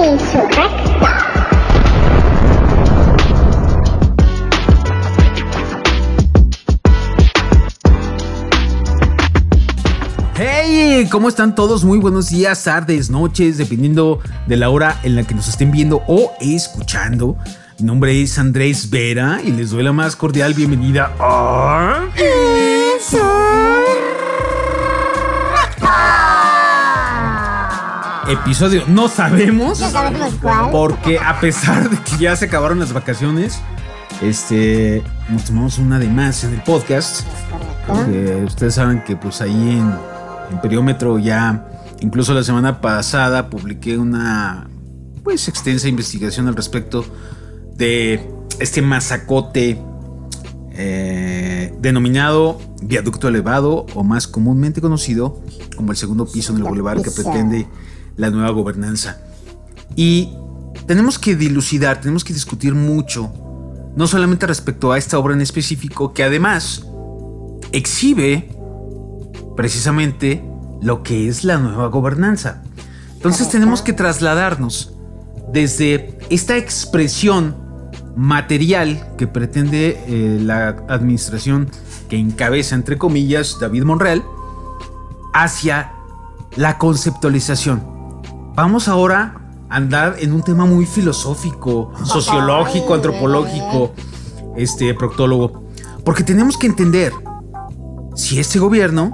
Insurrecto. ¡Hey! ¿Cómo están todos? Muy buenos días, tardes, noches, dependiendo de la hora en la que nos estén viendo o escuchando. Mi nombre es Andrés Vera y les doy la más cordial bienvenida a... Episodio no sabemos. No sabemos cuál. Porque a pesar de que ya se acabaron las vacaciones, nos tomamos una de más en el podcast. Porque ustedes saben que pues ahí en Periómetro ya, incluso la semana pasada publiqué una pues extensa investigación al respecto de este mazacote denominado viaducto elevado, o más comúnmente conocido como el segundo piso en el bulevar que pretende la nueva gobernanza. Y tenemos que dilucidar, tenemos que discutir mucho, no solamente respecto a esta obra en específico, que además exhibe precisamente lo que es la nueva gobernanza. Entonces tenemos que trasladarnos desde esta expresión material que pretende la administración que encabeza, entre comillas, David Monreal, hacia la conceptualización. Vamos ahora a andar en un tema muy filosófico, sociológico, antropológico, proctólogo, porque tenemos que entender si este gobierno,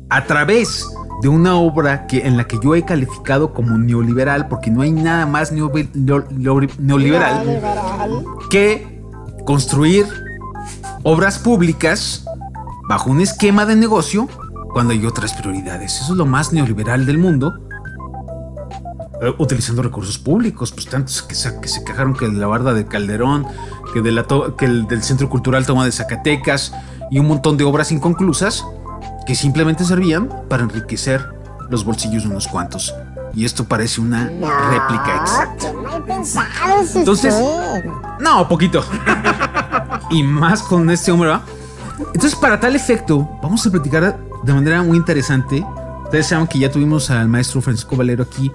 a través de una obra en la que yo he calificado como neoliberal, porque no hay nada más neoliberal que construir obras públicas bajo un esquema de negocio cuando hay otras prioridades. Eso es lo más neoliberal del mundo. Utilizando recursos públicos, pues tantos que se quejaron que de la barda de Calderón, que el del Centro Cultural Toma de Zacatecas y un montón de obras inconclusas que simplemente servían para enriquecer los bolsillos de unos cuantos. Y esto parece una réplica exacta. Mal pensado es Entonces, usted. no, poquito. Y más con este hombre, ¿va? Entonces, para tal efecto, vamos a platicar de manera muy interesante. Ustedes saben que ya tuvimos al maestro Francisco Valero aquí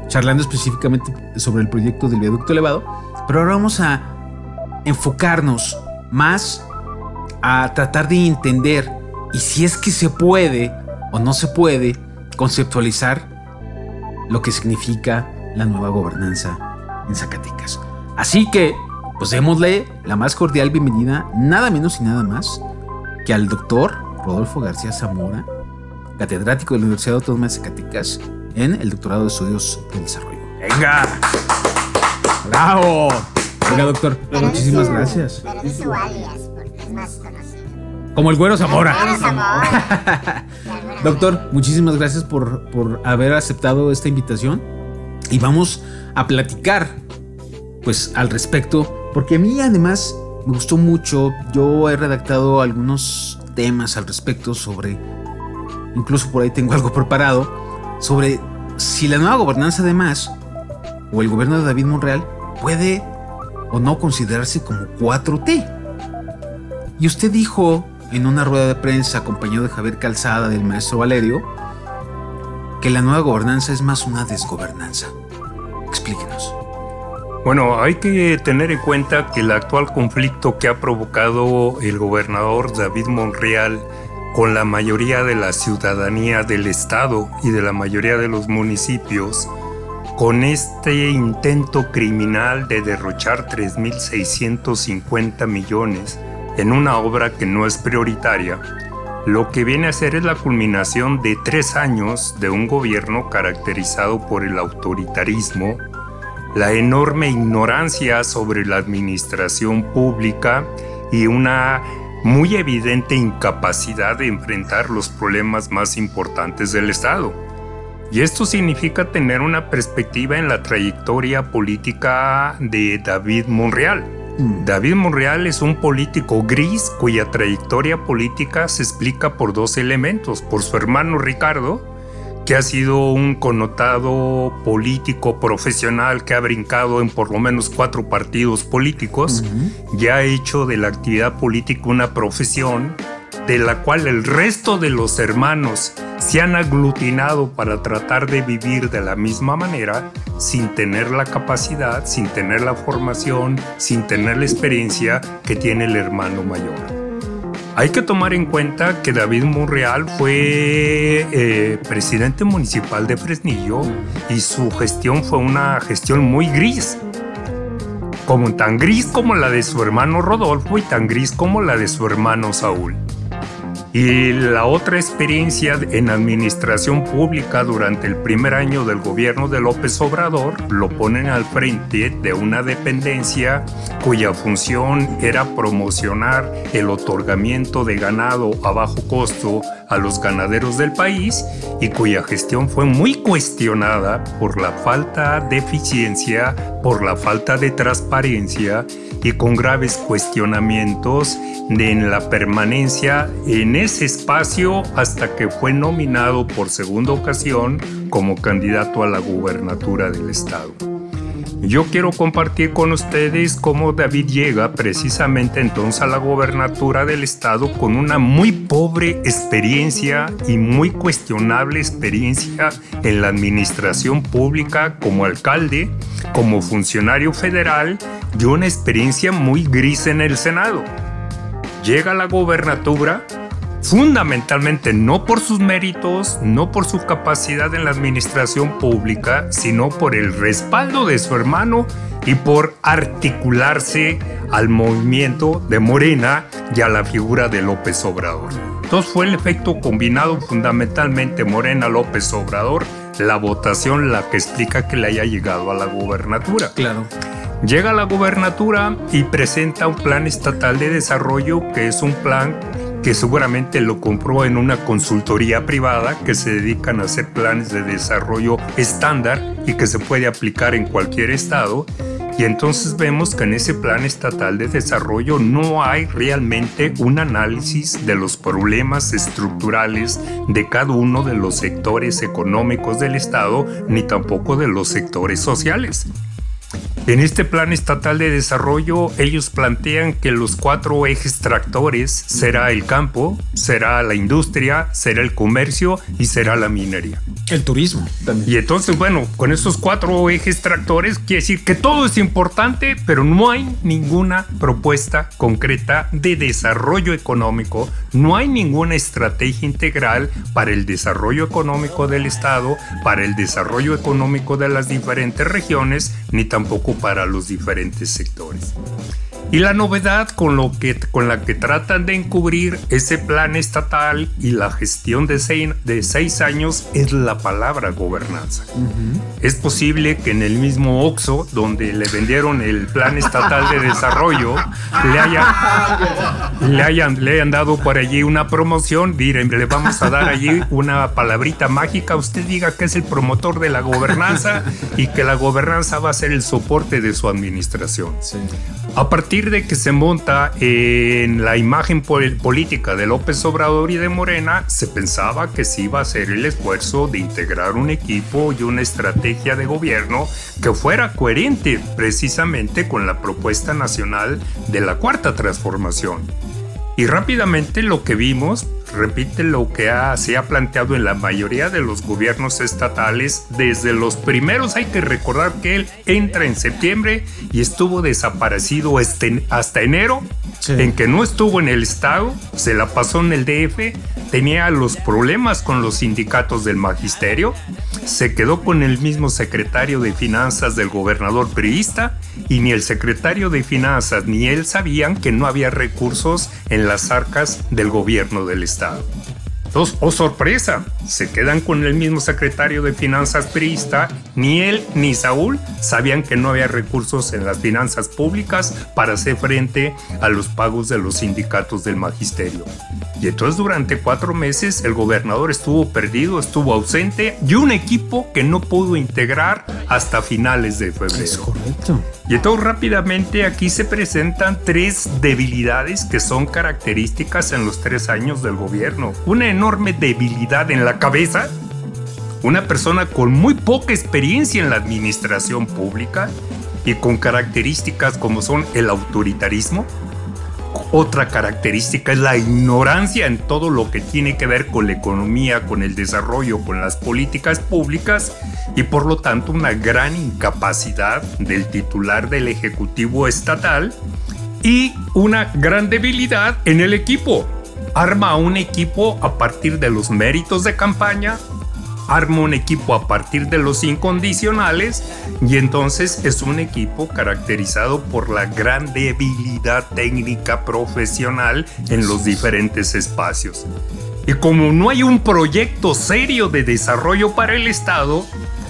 charlando específicamente sobre el proyecto del viaducto elevado, pero ahora vamos a enfocarnos más a tratar de entender, y si es que se puede o no se puede conceptualizar lo que significa la nueva gobernanza en Zacatecas. Así que, pues démosle la más cordial bienvenida, nada menos y nada más que al doctor Rodolfo García Zamora, catedrático de la Universidad Autónoma de Zacatecas en el doctorado de Estudios del Desarrollo. ¡Venga! ¡Bravo! Venga, doctor, muchísimas gracias. Pero di su alias, porque es más conocido. Como el Güero Zamora. El Güero Zamora. Doctor, muchísimas gracias por haber aceptado esta invitación. Y vamos a platicar pues al respecto, porque a mí además me gustó mucho. Yo he redactado algunos temas al respecto sobre, incluso por ahí tengo algo preparado, sobre si la nueva gobernanza además, o el gobierno de David Monreal, puede o no considerarse como 4T. Y usted dijo en una rueda de prensa acompañado de Javier Calzada, del maestro Valerio, que la nueva gobernanza es más una desgobernanza. Explíquenos. Bueno, hay que tener en cuenta que el actual conflicto que ha provocado el gobernador David Monreal con la mayoría de la ciudadanía del estado y de la mayoría de los municipios, con este intento criminal de derrochar 3.650 millones en una obra que no es prioritaria, lo que viene a ser es la culminación de 3 años de un gobierno caracterizado por el autoritarismo, la enorme ignorancia sobre la administración pública y una muy evidente incapacidad de enfrentar los problemas más importantes del Estado. Y esto significa tener una perspectiva en la trayectoria política de David Monreal. David Monreal es un político gris cuya trayectoria política se explica por 2 elementos: por su hermano Ricardo, que ha sido un connotado político profesional que ha brincado en por lo menos 4 partidos políticos, ya ha hecho de la actividad política una profesión de la cual el resto de los hermanos se han aglutinado para tratar de vivir de la misma manera sin tener la capacidad, sin tener la formación, sin tener la experiencia que tiene el hermano mayor. Hay que tomar en cuenta que David Monreal fue presidente municipal de Fresnillo y su gestión fue una gestión muy gris. Como tan gris como la de su hermano Rodolfo y tan gris como la de su hermano Saúl. Y la otra experiencia en administración pública durante el primer año del gobierno de López Obrador lo ponen al frente de una dependencia cuya función era promocionar el otorgamiento de ganado a bajo costo a los ganaderos del país y cuya gestión fue muy cuestionada por la falta de eficiencia, por la falta de transparencia y con graves cuestionamientos en la permanencia en ese espacio hasta que fue nominado por segunda ocasión como candidato a la gubernatura del estado. Yo quiero compartir con ustedes cómo David llega precisamente entonces a la gobernatura del estado con una muy pobre experiencia y muy cuestionable experiencia en la administración pública como alcalde, como funcionario federal y una experiencia muy gris en el Senado. Llega a la gobernatura fundamentalmente no por sus méritos, no por su capacidad en la administración pública, sino por el respaldo de su hermano y por articularse al movimiento de Morena y a la figura de López Obrador. Entonces fue el efecto combinado fundamentalmente Morena-López Obrador, la votación la que explica que le haya llegado a la gobernatura. Claro. Llega a la gobernatura y presenta un plan estatal de desarrollo que es un plan que seguramente lo compró en una consultoría privada que se dedican a hacer planes de desarrollo estándar y que se puede aplicar en cualquier estado. Y entonces vemos que en ese plan estatal de desarrollo no hay realmente un análisis de los problemas estructurales de cada uno de los sectores económicos del estado, ni tampoco de los sectores sociales. En este plan estatal de desarrollo, ellos plantean que los 4 ejes tractores será el campo, será la industria, será el comercio y será la minería. El turismo también. Y entonces, bueno, con esos 4 ejes tractores quiere decir que todo es importante, pero no hay ninguna propuesta concreta de desarrollo económico, no hay ninguna estrategia integral para el desarrollo económico del Estado, para el desarrollo económico de las diferentes regiones, ni tampoco para los diferentes sectores. Y la novedad con la que tratan de encubrir ese plan estatal y la gestión de 6 años es la palabra gobernanza. Es posible que en el mismo Oxxo, donde le vendieron el plan estatal de desarrollo, le hayan dado por allí una promoción. Miren, le vamos a dar allí una palabrita mágica. Usted diga que es el promotor de la gobernanza y que la gobernanza va a ser el soporte de su administración. Sí. A partir de que se monta en la imagen política de López Obrador y de Morena, se pensaba que se iba a hacer el esfuerzo de integrar un equipo y una estrategia de gobierno que fuera coherente precisamente con la propuesta nacional de la Cuarta Transformación. Y rápidamente lo que vimos repite lo que se ha planteado en la mayoría de los gobiernos estatales. Desde los primeros hay que recordar que él entra en septiembre y estuvo desaparecido hasta enero, sí, en que no estuvo en el estado, se la pasó en el DF, tenía los problemas con los sindicatos del magisterio, se quedó con el mismo secretario de finanzas del gobernador priista y ni el secretario de finanzas ni él sabían que no había recursos en las arcas del gobierno del estado. Entonces, oh sorpresa, se quedan con el mismo secretario de finanzas priista, ni él ni Saúl sabían que no había recursos en las finanzas públicas para hacer frente a los pagos de los sindicatos del magisterio. Y entonces durante 4 meses el gobernador estuvo perdido, estuvo ausente y un equipo que no pudo integrar hasta finales de febrero. Es correcto. Y entonces rápidamente aquí se presentan 3 debilidades que son características en los 3 años del gobierno. Una enorme debilidad en la cabeza, una persona con muy poca experiencia en la administración pública y con características como son el autoritarismo, Otra característica es la ignorancia en todo lo que tiene que ver con la economía, con el desarrollo, con las políticas públicas y por lo tanto una gran incapacidad del titular del Ejecutivo estatal y una gran debilidad en el equipo. Arma un equipo a partir de los méritos de campaña, arma un equipo a partir de los incondicionales y entonces es un equipo caracterizado por la gran debilidad técnica profesional en los diferentes espacios. Y como no hay un proyecto serio de desarrollo para el Estado,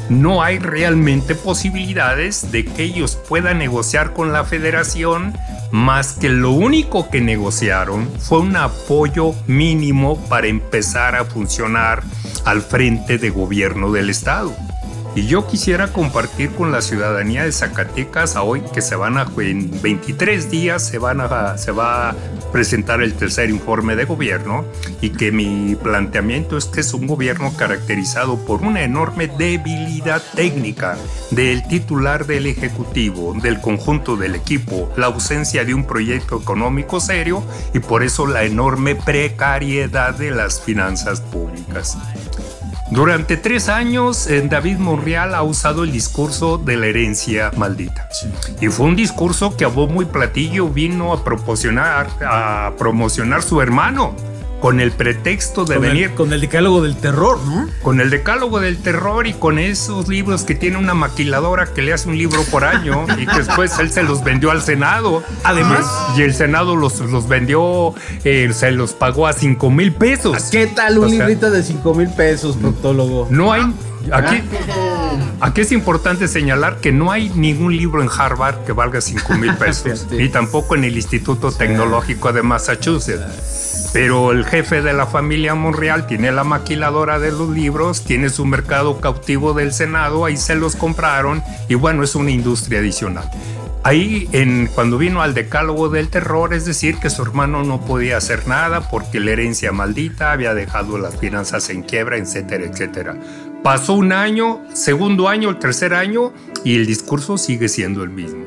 no hay realmente posibilidades de que ellos puedan negociar con la Federación, más que lo único que negociaron fue un apoyo mínimo para empezar a funcionar al frente de gobierno del Estado. Y yo quisiera compartir con la ciudadanía de Zacatecas a hoy que en 23 días se va a presentar el tercer informe de gobierno y que mi planteamiento es que es un gobierno caracterizado por una enorme debilidad técnica del titular del Ejecutivo, del conjunto del equipo, la ausencia de un proyecto económico serio y por eso la enorme precariedad de las finanzas públicas. Durante 3 años, David Monreal ha usado el discurso de la herencia maldita. Sí. Y fue un discurso que a bombo y platillo vino a promocionar su hermano, con el pretexto de venir... Con el decálogo del terror, ¿no? Con el decálogo del terror y con esos libros que tiene una maquiladora que le hace un libro por año y que después él se los vendió al Senado. Además. Y el Senado los vendió, se los pagó a 5,000 pesos. ¿Qué tal un librito de 5,000 pesos, proctólogo? No hay... Aquí es importante señalar que no hay ningún libro en Harvard que valga 5,000 pesos, ni tampoco en el Instituto Tecnológico de Massachusetts. Pero el jefe de la familia Monreal tiene la maquiladora de los libros, tiene su mercado cautivo del Senado, ahí se los compraron y bueno, es una industria adicional. Ahí, cuando vino al decálogo del terror, es decir, que su hermano no podía hacer nada porque la herencia maldita había dejado las finanzas en quiebra, etcétera, etcétera. Pasó un año, segundo año, el tercer año y el discurso sigue siendo el mismo.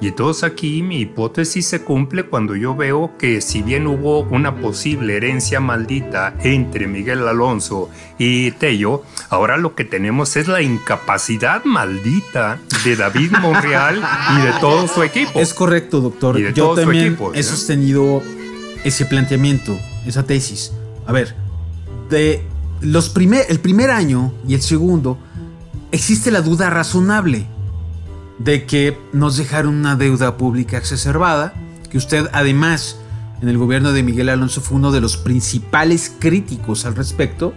Y entonces aquí mi hipótesis se cumple cuando yo veo que si bien hubo una posible herencia maldita entre Miguel Alonso y Tello, ahora lo que tenemos es la incapacidad maldita de David Monreal y de todo su equipo. Es correcto, doctor. Yo también he sostenido ese planteamiento, esa tesis. A ver, el primer año y el segundo, existe la duda razonable de que nos dejaron una deuda pública exacerbada, que usted además en el gobierno de Miguel Alonso fue uno de los principales críticos al respecto,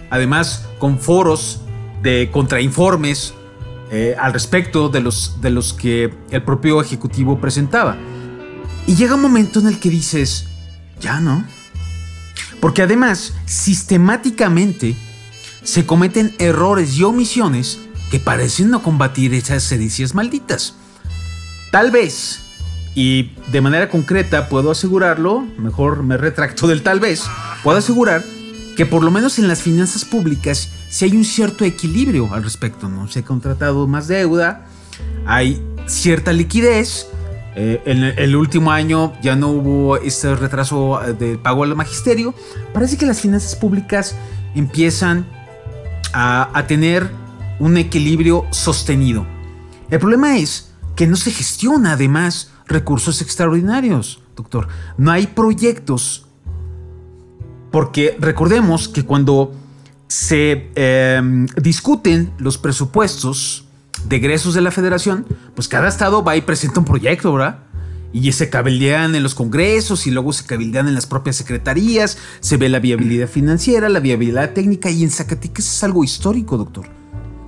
además con foros de contrainformes al respecto de los que el propio Ejecutivo presentaba. Y llega un momento en el que dices, ya no, porque además sistemáticamente se cometen errores y omisiones que parecen no combatir esas sedicias malditas. Tal vez, y de manera concreta puedo asegurarlo, mejor me retracto del tal vez, puedo asegurar que por lo menos en las finanzas públicas sí hay un cierto equilibrio al respecto, ¿no? Se ha contratado más deuda, hay cierta liquidez, en el último año ya no hubo este retraso del pago al magisterio. Parece que las finanzas públicas empiezan a tener un equilibrio sostenido. El problema es que no se gestiona además recursos extraordinarios, doctor. No hay proyectos, porque recordemos que cuando se discuten los presupuestos de egresos de la Federación, pues cada estado va y presenta un proyecto, ¿verdad? Y se cabildean en los congresos y luego se cabildean en las propias secretarías, se ve la viabilidad financiera, la viabilidad técnica, y en Zacatecas es algo histórico, doctor.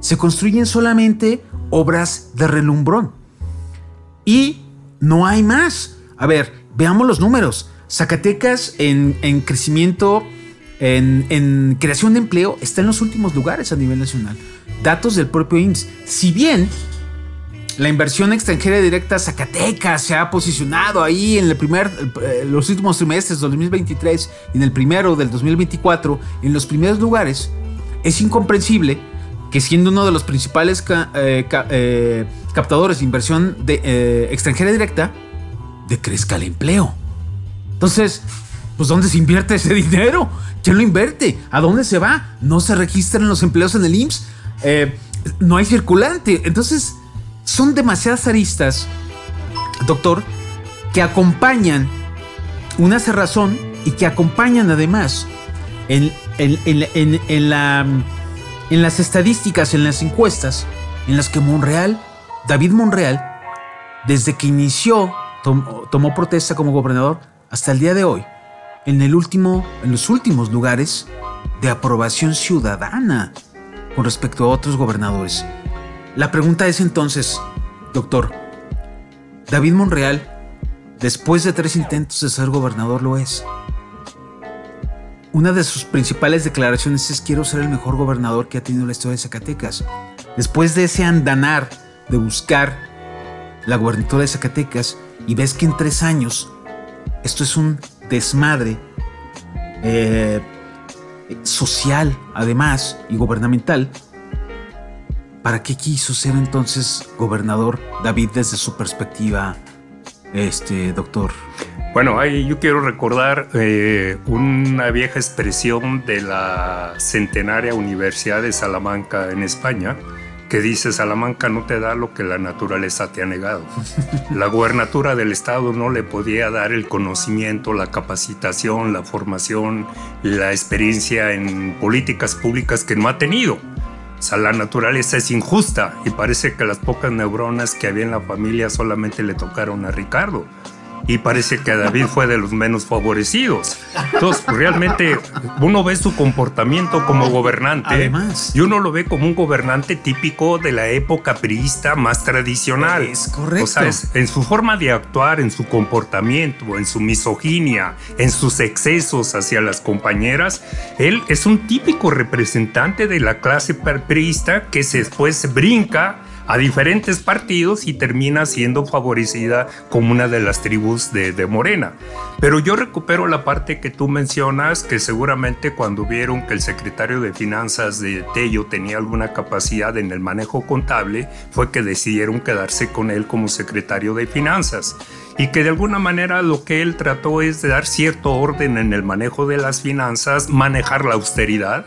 Se construyen solamente obras de relumbrón y no hay más. A ver, veamos los números. Zacatecas en crecimiento, en creación de empleo, está en los últimos lugares a nivel nacional. Datos del propio IMSS. Si bien la inversión extranjera directa a Zacatecas se ha posicionado ahí en los últimos trimestres del 2023 y en el primero del 2024 en los primeros lugares, es incomprensible que siendo uno de los principales captadores de inversión extranjera directa, decrezca el empleo. Entonces, pues ¿dónde se invierte ese dinero? ¿Quién lo invierte? ¿A dónde se va? No se registran los empleos en el IMSS. No hay circulante. Entonces, son demasiadas aristas, doctor, que acompañan una cerrazón y que acompañan además en las estadísticas, en las encuestas, en las que David Monreal, desde que inició, tomó protesta como gobernador, hasta el día de hoy, en los últimos lugares de aprobación ciudadana con respecto a otros gobernadores. La pregunta es entonces, doctor, David Monreal, después de 3 intentos de ser gobernador, lo es. Una de sus principales declaraciones es: quiero ser el mejor gobernador que ha tenido la historia de Zacatecas. Después de ese andanar de buscar la gubernatura de Zacatecas, y ves que en 3 años esto es un desmadre social, además, y gubernamental. ¿Para qué quiso ser entonces gobernador David desde su perspectiva, doctor? Bueno, ahí yo quiero recordar una vieja expresión de la centenaria Universidad de Salamanca en España, que dice: Salamanca no te da lo que la naturaleza te ha negado. La gubernatura del estado no le podía dar el conocimiento, la capacitación, la formación, la experiencia en políticas públicas que no ha tenido. O sea, la naturaleza es injusta y parece que las pocas neuronas que había en la familia solamente le tocaron a Ricardo. Y parece que David fue de los menos favorecidos. Entonces, realmente uno ve su comportamiento como gobernante. Además, y uno lo ve como un gobernante típico de la época priista más tradicional. Es correcto. O sea, en su forma de actuar, en su comportamiento, en su misoginia, en sus excesos hacia las compañeras, él es un típico representante de la clase priista que después brinca a diferentes partidos y termina siendo favorecida como una de las tribus de Morena. Pero yo recupero la parte que tú mencionas, que seguramente cuando vieron que el secretario de Finanzas de Tello tenía alguna capacidad en el manejo contable, fue que decidieron quedarse con él como secretario de Finanzas. Y que de alguna manera lo que él trató es de dar cierto orden en el manejo de las finanzas, manejar la austeridad.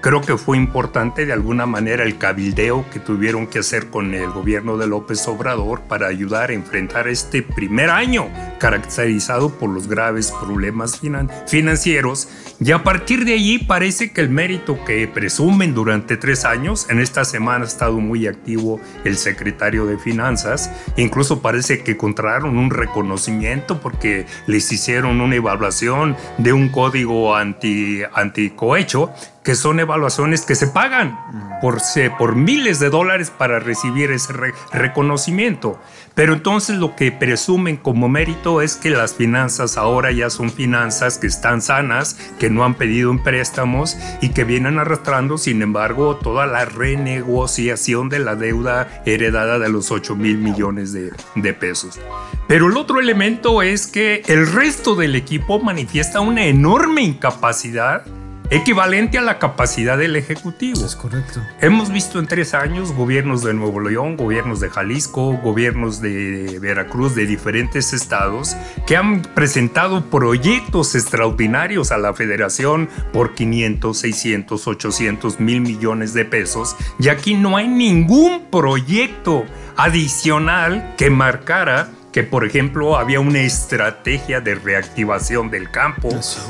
Creo que fue importante de alguna manera el cabildeo que tuvieron que hacer con el gobierno de López Obrador para ayudar a enfrentar este primer año caracterizado por los graves problemas financieros. Y a partir de allí parece que el mérito que presumen durante 3 años, en esta semana ha estado muy activo el secretario de Finanzas, incluso parece que encontraron un reconocimiento porque les hicieron una evaluación de un código anticohecho, que son evaluaciones que se pagan por miles de dólares para recibir ese reconocimiento. Pero entonces lo que presumen como mérito es que las finanzas ahora ya son finanzas que están sanas, que no han pedido préstamos y que vienen arrastrando, sin embargo, toda la renegociación de la deuda heredada de los 8,000 millones de pesos. Pero el otro elemento es que el resto del equipo manifiesta una enorme incapacidad equivalente a la capacidad del Ejecutivo. Es correcto. Hemos visto en 3 años gobiernos de Nuevo León, gobiernos de Jalisco, gobiernos de Veracruz, de diferentes estados, que han presentado proyectos extraordinarios a la Federación por 500, 600, 800 mil millones de pesos. Y aquí no hay ningún proyecto adicional que marcara que, por ejemplo, había una estrategia de reactivación del campo,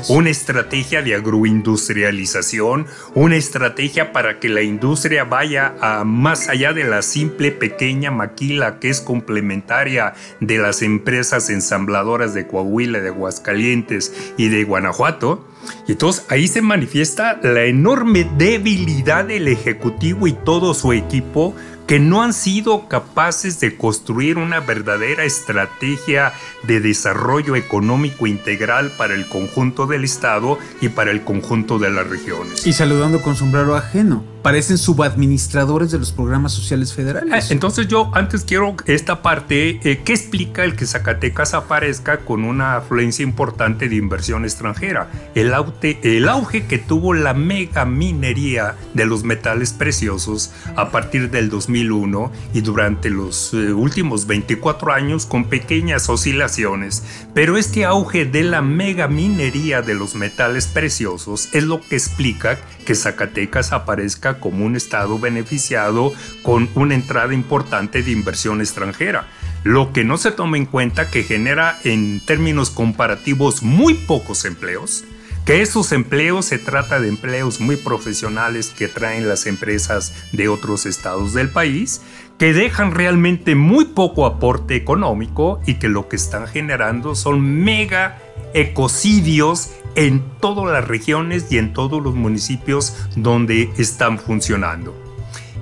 una estrategia de agroindustrialización, una estrategia para que la industria vaya más allá de la simple pequeña maquila que es complementaria de las empresas ensambladoras de Coahuila, de Aguascalientes y de Guanajuato. Y entonces ahí se manifiesta la enorme debilidad del Ejecutivo y todo su equipo, que no han sido capaces de construir una verdadera estrategia de desarrollo económico integral para el conjunto del Estado y para el conjunto de las regiones. Y saludando con sombrero ajeno, parecen subadministradores de los programas sociales federales. Entonces yo antes quiero esta parte, ¿qué explica el que Zacatecas aparezca con una afluencia importante de inversión extranjera? El auge que tuvo la mega minería de los metales preciosos a partir del 2001 y durante los últimos 24 años con pequeñas oscilaciones, pero este auge de la mega minería de los metales preciosos es lo que explica que Zacatecas aparezca como un estado beneficiado con una entrada importante de inversión extranjera. Lo que no se toma en cuenta que genera en términos comparativos muy pocos empleos, que esos empleos se trata de empleos muy profesionales que traen las empresas de otros estados del país, que dejan realmente muy poco aporte económico y que lo que están generando son mega ecocidios en todas las regiones y en todos los municipios donde están funcionando.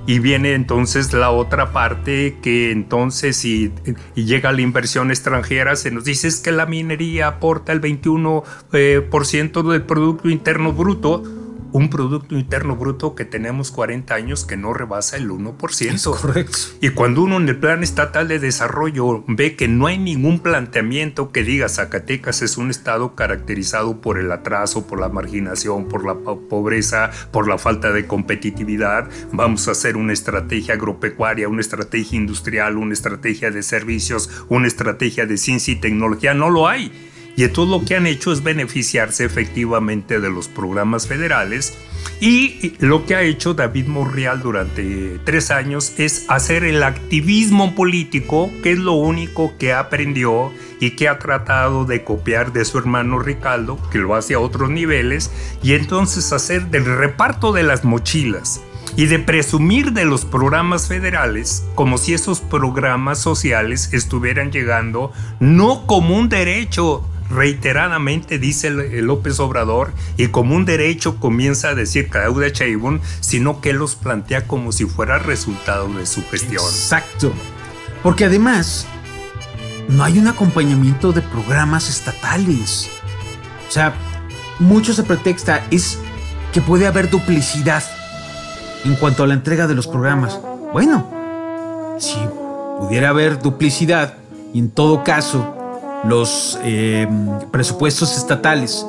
Y viene entonces la otra parte que entonces si llega la inversión extranjera se nos dice es que la minería aporta el 21% del Producto Interno Bruto, un Producto Interno Bruto que tenemos 40 años que no rebasa el 1%. Es correcto. Y cuando uno en el Plan Estatal de Desarrollo ve que no hay ningún planteamiento que diga Zacatecas es un estado caracterizado por el atraso, por la marginación, por la pobreza, por la falta de competitividad, vamos a hacer una estrategia agropecuaria, una estrategia industrial, una estrategia de servicios, una estrategia de ciencia y tecnología, no lo hay. Y entonces lo que han hecho es beneficiarse efectivamente de los programas federales y lo que ha hecho David Monreal durante 3 años es hacer el activismo político, que es lo único que aprendió y que ha tratado de copiar de su hermano Ricardo, que lo hace a otros niveles, y entonces hacer del reparto de las mochilas y de presumir de los programas federales como si esos programas sociales estuvieran llegando no como un derecho, reiteradamente dice López Obrador, y como un derecho comienza a decir Claudia Sheinbaum, sino que los plantea como si fuera resultado de su gestión. Exacto. Porque además no hay un acompañamiento de programas estatales. O sea, mucho se pretexta es que puede haber duplicidad en cuanto a la entrega de los programas. Bueno, si pudiera haber duplicidad y en todo caso los presupuestos estatales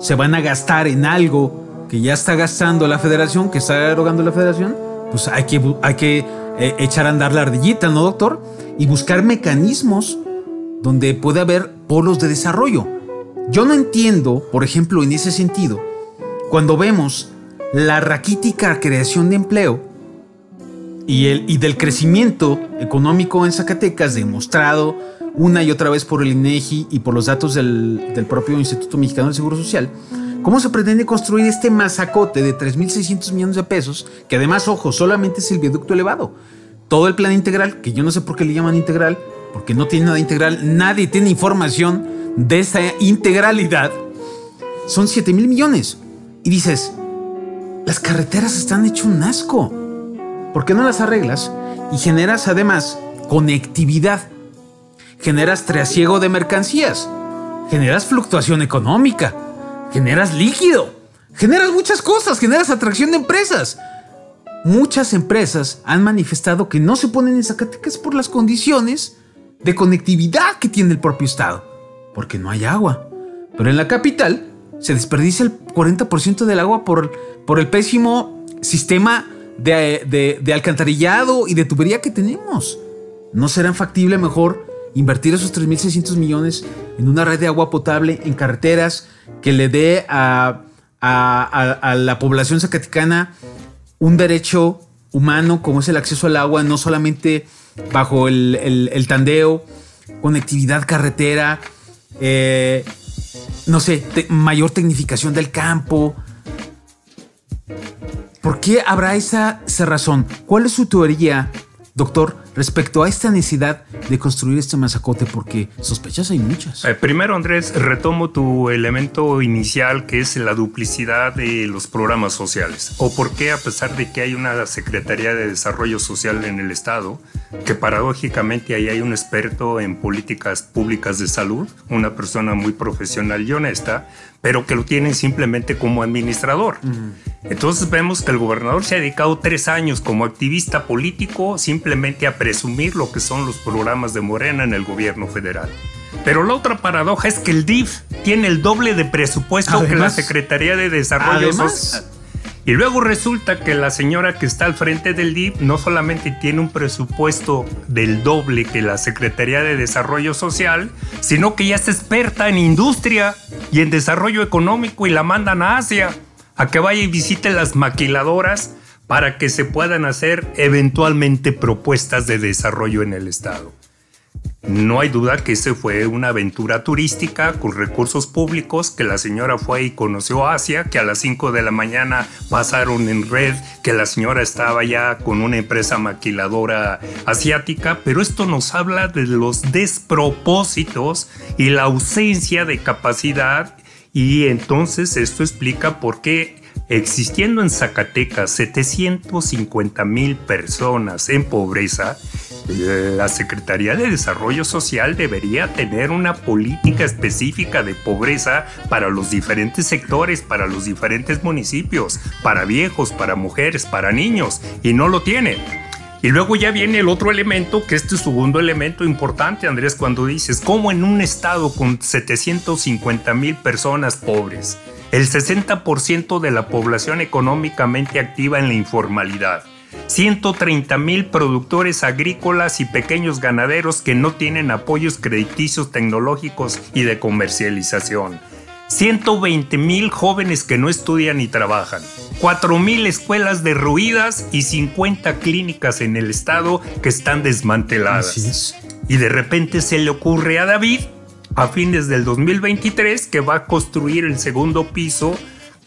se van a gastar en algo que ya está gastando la federación, que está erogando la federación, pues hay que echar a andar la ardillita, ¿no, doctor? Y buscar mecanismos donde puede haber polos de desarrollo. Yo no entiendo, por ejemplo, en ese sentido, cuando vemos la raquítica creación de empleo y del crecimiento económico en Zacatecas demostrado una y otra vez por el INEGI y por los datos del propio Instituto Mexicano del Seguro Social, ¿cómo se pretende construir este mazacote de 3,600 millones de pesos? Que además, ojo, solamente es el viaducto elevado. Todo el plan integral, que yo no sé por qué le llaman integral, porque no tiene nada integral, nadie tiene información de esa integralidad, son 7,000 millones. Y dices, las carreteras están hecho un asco. ¿Por qué no las arreglas? Y generas además conectividad. Generas trasiego de mercancías, generas fluctuación económica, generas líquido, generas muchas cosas, generas atracción de empresas. Muchas empresas han manifestado que no se ponen en Zacatecas por las condiciones de conectividad que tiene el propio estado, porque no hay agua. Pero en la capital se desperdicia el 40% del agua por el pésimo sistema de alcantarillado y de tubería que tenemos. ¿No será factible mejor invertir esos 3,600 millones en una red de agua potable, en carreteras, que le dé a la población zacatecana un derecho humano como es el acceso al agua, no solamente bajo el tandeo, conectividad carretera, no sé, mayor tecnificación del campo? ¿Por qué habrá esa cerrazón? ¿Cuál es su teoría, doctor, respecto a esta necesidad de construir este mazacote? Porque sospechas hay muchas. Primero, Andrés, retomo tu elemento inicial, que es la duplicidad de los programas sociales. ¿O por qué, a pesar de que hay una Secretaría de Desarrollo Social en el Estado, que paradójicamente ahí hay un experto en políticas públicas de salud, una persona muy profesional y honesta, pero que lo tienen simplemente como administrador. Entonces vemos que el gobernador se ha dedicado 3 años como activista político simplemente a presumir lo que son los programas de Morena en el gobierno federal. Pero la otra paradoja es que el DIF tiene el doble de presupuesto que la Secretaría de Desarrollo Social. Y luego resulta que la señora que está al frente del DIF no solamente tiene un presupuesto del doble que la Secretaría de Desarrollo Social, sino que ya es experta en industria y en desarrollo económico y la mandan a Asia a que vaya y visite las maquiladoras para que se puedan hacer eventualmente propuestas de desarrollo en el estado. No hay duda que esa fue una aventura turística con recursos públicos, que la señora fue y conoció Asia, que a las 5 de la mañana pasaron en red, que la señora estaba ya con una empresa maquiladora asiática, pero esto nos habla de los despropósitos y la ausencia de capacidad, y entonces esto explica por qué, existiendo en Zacatecas 750,000 personas en pobreza, la Secretaría de Desarrollo Social debería tener una política específica de pobreza para los diferentes sectores, para los diferentes municipios, para viejos, para mujeres, para niños, y no lo tiene. Y luego ya viene el otro elemento, que este segundo elemento importante, Andrés, cuando dices, ¿cómo en un estado con 750,000 personas pobres, el 60% de la población económicamente activa en la informalidad, 130,000 productores agrícolas y pequeños ganaderos que no tienen apoyos crediticios tecnológicos y de comercialización, 120,000 jóvenes que no estudian ni trabajan, 4,000 escuelas derruidas y 50 clínicas en el estado que están desmanteladas? Y de repente se le ocurre a David, a fines del 2023, que va a construir el segundo piso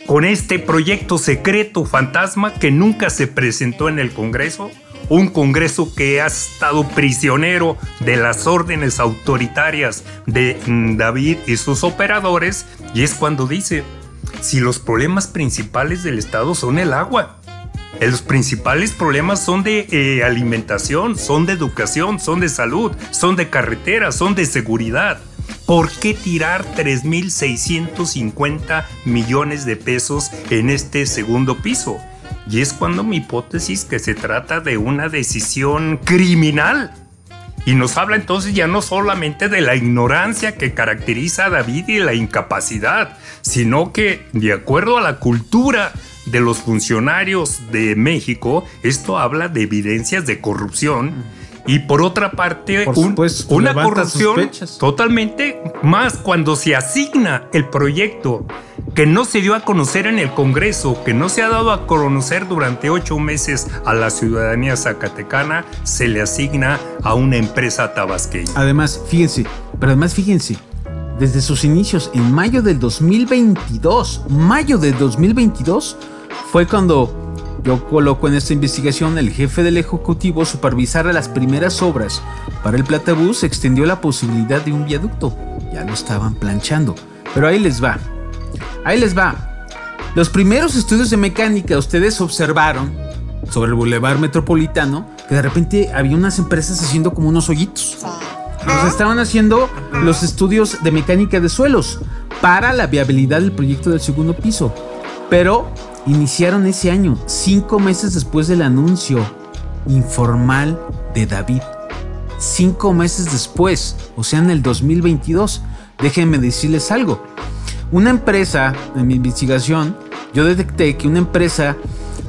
con este proyecto secreto fantasma que nunca se presentó en el Congreso, un Congreso que ha estado prisionero de las órdenes autoritarias de David y sus operadores, y es cuando dice, si los problemas principales del Estado son el agua, los principales problemas son de alimentación, son de educación, son de salud, son de carreteras, son de seguridad, ¿por qué tirar 3,650 millones de pesos en este segundo piso? Y es cuando mi hipótesis que se trata de una decisión criminal. Y nos habla entonces ya no solamente de la ignorancia que caracteriza a David y la incapacidad, sino que, de acuerdo a la cultura de los funcionarios de México, esto habla de evidencias de corrupción. Y por otra parte, una corrupción sospechas. Totalmente más cuando se asigna el proyecto que no se dio a conocer en el Congreso, que no se ha dado a conocer durante 8 meses a la ciudadanía zacatecana, se le asigna a una empresa tabasqueña. Además, fíjense, desde sus inicios en mayo del 2022, fue cuando yo coloco en esta investigación, el jefe del Ejecutivo supervisara las primeras obras para el Platabús, extendió la posibilidad de un viaducto. Ya lo estaban planchando. Pero ahí les va. Los primeros estudios de mecánica, ustedes observaron sobre el Boulevard Metropolitano que de repente había unas empresas haciendo como unos hoyitos. Nos estaban haciendo los estudios de mecánica de suelos para la viabilidad del proyecto del segundo piso. Pero iniciaron ese año, 5 meses después del anuncio informal de David. 5 meses después, o sea, en el 2022. Déjenme decirles algo. Una empresa, en mi investigación, yo detecté que una empresa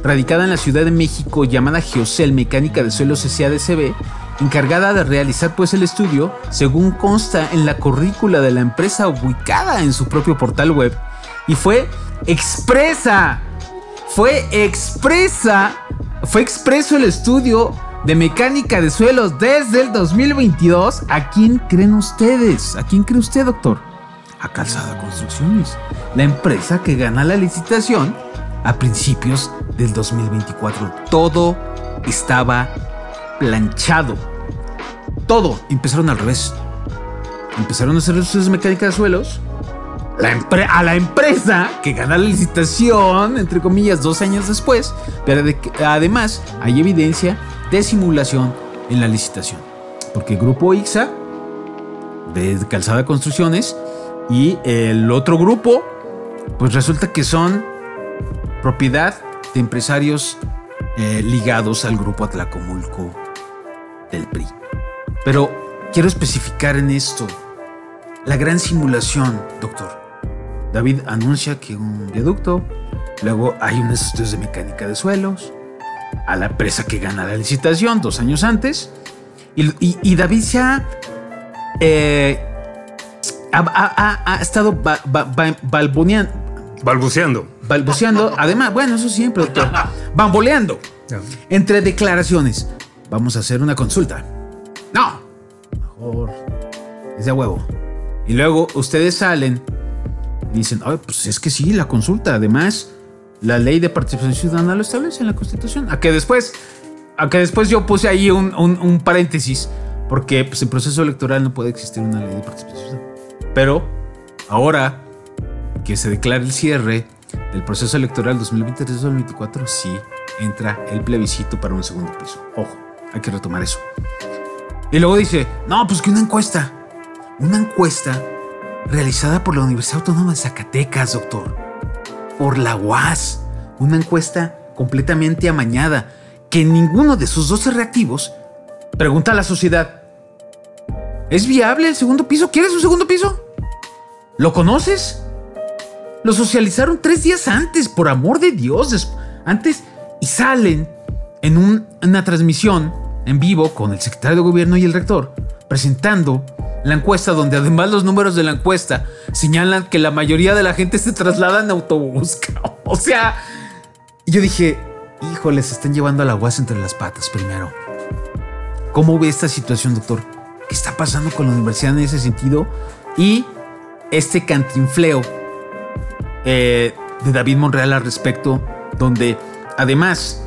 radicada en la Ciudad de México llamada Geocel Mecánica de Suelos SADCB, encargada de realizar pues el estudio, según consta en la currícula de la empresa ubicada en su propio portal web, y fue expreso el estudio de mecánica de suelos desde el 2022. ¿A quién creen ustedes? ¿A quién cree usted, doctor? A Calzada Construcciones, la empresa que gana la licitación a principios del 2024. Todo estaba planchado. Todo. Empezaron al revés. Empezaron a hacer estudios de mecánica de suelos. A la empresa que gana la licitación, entre comillas, 2 años después. Pero además hay evidencia de simulación en la licitación. Porque Grupo IXA, de Calzada Construcciones, y el otro grupo, pues resulta que son propiedad de empresarios ligados al Grupo Atlacomulco del PRI. Pero quiero especificar en esto la gran simulación, doctor. David anuncia que un viaducto, luego hay unos estudios de mecánica de suelos, a la empresa que gana la licitación 2 años antes, y David ya ha estado balbuceando, además, bueno, eso siempre, doctor, bamboleando entre declaraciones. Vamos a hacer una consulta. No, mejor es de huevo. Y luego ustedes salen y dicen, ay, pues es que sí, la consulta. Además, la ley de participación ciudadana lo establece en la Constitución. A que después yo puse ahí un paréntesis, porque pues, en proceso electoral no puede existir una ley de participación ciudadana. Pero ahora que se declara el cierre del proceso electoral 2023-2024, sí entra el plebiscito para un segundo piso. Ojo, hay que retomar eso. Y luego dice, no, pues que una encuesta realizada por la Universidad Autónoma de Zacatecas, doctor, por la UAS, una encuesta completamente amañada, que en ninguno de sus 12 reactivos pregunta a la sociedad, ¿es viable el segundo piso? ¿Quieres un segundo piso? ¿Lo conoces? Lo socializaron 3 días antes, por amor de Dios, antes, y salen en una transmisión en vivo con el secretario de gobierno y el rector, presentando la encuesta, donde además los números de la encuesta señalan que la mayoría de la gente se traslada en autobús. O sea, yo dije, híjole, se están llevando a la UAS entre las patas primero. ¿Cómo ve esta situación, doctor? ¿Qué está pasando con la universidad en ese sentido? Y este cantinfleo de David Monreal al respecto, donde además,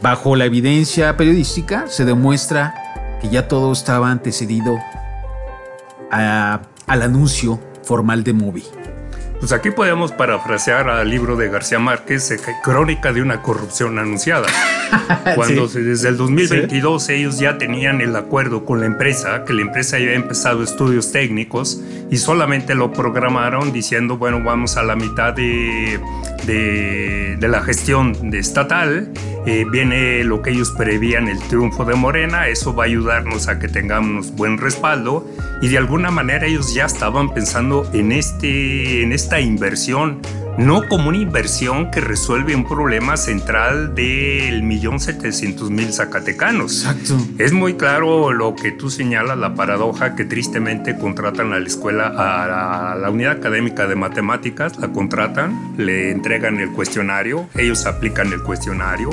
bajo la evidencia periodística, se demuestra que ya todo estaba antecedido al anuncio formal de Mobi. Pues aquí podemos parafrasear al libro de García Márquez, Crónica de una corrupción anunciada. Cuando sí, desde el 2022 sí, ellos ya tenían el acuerdo con la empresa, que la empresa ya había empezado estudios técnicos y solamente lo programaron diciendo, bueno, vamos a la mitad de la gestión estatal, viene lo que ellos prevían, el triunfo de Morena, eso va a ayudarnos a que tengamos buen respaldo, y de alguna manera ellos ya estaban pensando en esta inversión, no como una inversión que resuelve un problema central del 1.700.000 zacatecanos. Exacto. Es muy claro lo que tú señalas, la paradoja que tristemente contratan a la escuela, a la unidad académica de matemáticas, la contratan, le entregan el cuestionario, ellos aplican el cuestionario,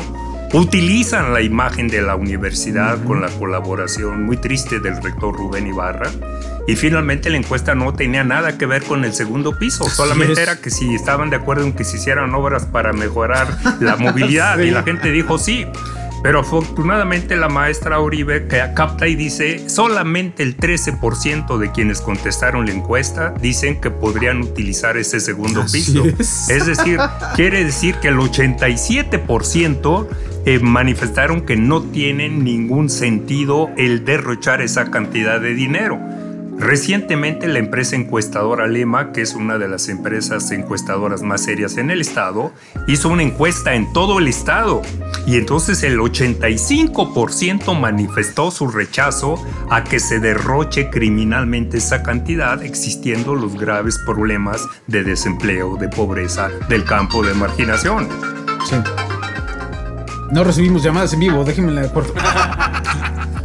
utilizan la imagen de la universidad con la colaboración muy triste del rector Rubén Ibarra, y finalmente la encuesta no tenía nada que ver con el segundo piso, solamente era que si estaban de acuerdo en que se hicieran obras para mejorar la movilidad, sí. Y la gente dijo sí. Pero afortunadamente la maestra Uribe que capta y dice, solamente el 13% de quienes contestaron la encuesta dicen que podrían utilizar ese segundo piso. Es decir, quiere decir que el 87% manifestaron que no tiene ningún sentido el derrochar esa cantidad de dinero. Recientemente la empresa encuestadora Lema, que es una de las empresas encuestadoras más serias en el estado, hizo una encuesta en todo el estado y entonces el 85% manifestó su rechazo a que se derroche criminalmente esa cantidad, existiendo los graves problemas de desempleo, de pobreza, del campo, de marginación. Sí. No recibimos llamadas en vivo, déjenme la corto.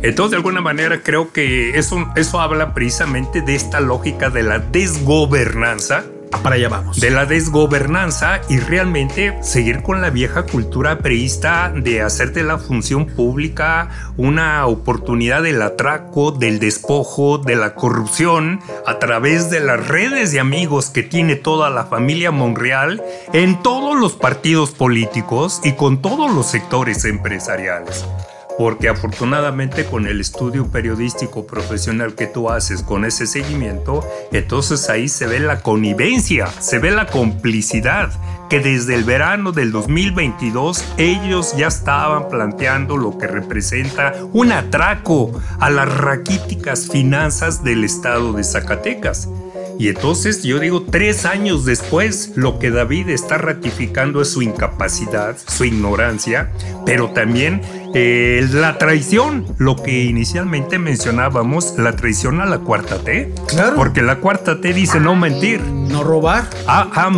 Entonces, de alguna manera, creo que eso habla precisamente de esta lógica de la desgobernanza. Para allá vamos. De la desgobernanza y realmente seguir con la vieja cultura priista de hacer de la función pública una oportunidad del atraco, del despojo, de la corrupción a través de las redes de amigos que tiene toda la familia Monreal en todos los partidos políticos y con todos los sectores empresariales. Porque afortunadamente con el estudio periodístico profesional que tú haces con ese seguimiento, entonces ahí se ve la connivencia, se ve la complicidad que desde el verano del 2022 ellos ya estaban planteando lo que representa un atraco a las raquíticas finanzas del estado de Zacatecas. Y entonces yo digo, 3 años después, lo que David está ratificando es su incapacidad, su ignorancia, pero también la traición, lo que inicialmente mencionábamos, la traición a la cuarta T. Claro. Porque la cuarta T dice no mentir. No robar.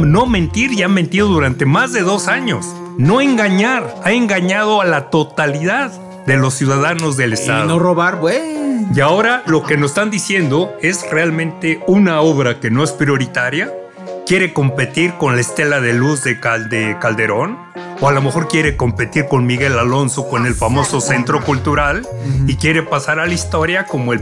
No mentir, y ha mentido durante más de 2 años. No engañar, ha engañado a la totalidad de los ciudadanos del estado. Y no robar, güey. Y ahora lo que nos están diciendo es realmente una obra que no es prioritaria, quiere competir con la estela de luz de Calderón, o a lo mejor quiere competir con Miguel Alonso con el famoso Centro Cultural, y quiere pasar a la historia como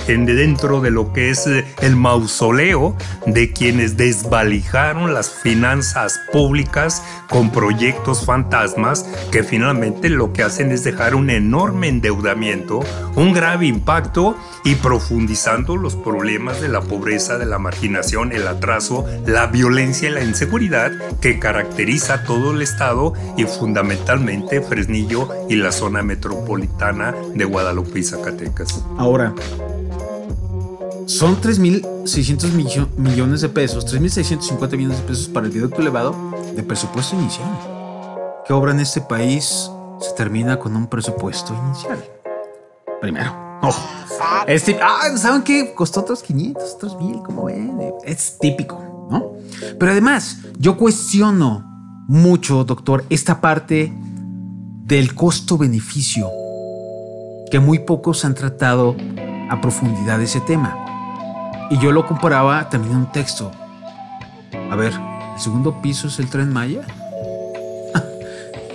dentro de lo que es el mausoleo de quienes desvalijaron las finanzas públicas con proyectos fantasmas que finalmente lo que hacen es dejar un enorme endeudamiento, un grave impacto y profundizando los problemas de la pobreza, de la marginación, el atraso, la violencia y la inseguridad que caracteriza a todo el estado y fundamentalmente Fresnillo y la zona metropolitana de Guadalupe y Zacatecas. Ahora, son 3.600 millones de pesos, 3.650 millones de pesos para el viaducto elevado de presupuesto inicial. ¿Qué obra en este país se termina con un presupuesto inicial? Primero. ¿Saben qué? Costó otros 500, otros 1,000, ¿cómo ven? Es típico, ¿no? Pero además, yo cuestiono mucho, doctor, esta parte del costo-beneficio, que muy pocos han tratado a profundidad ese tema. Y yo lo comparaba también en un texto. A ver, ¿el segundo piso es el Tren Maya?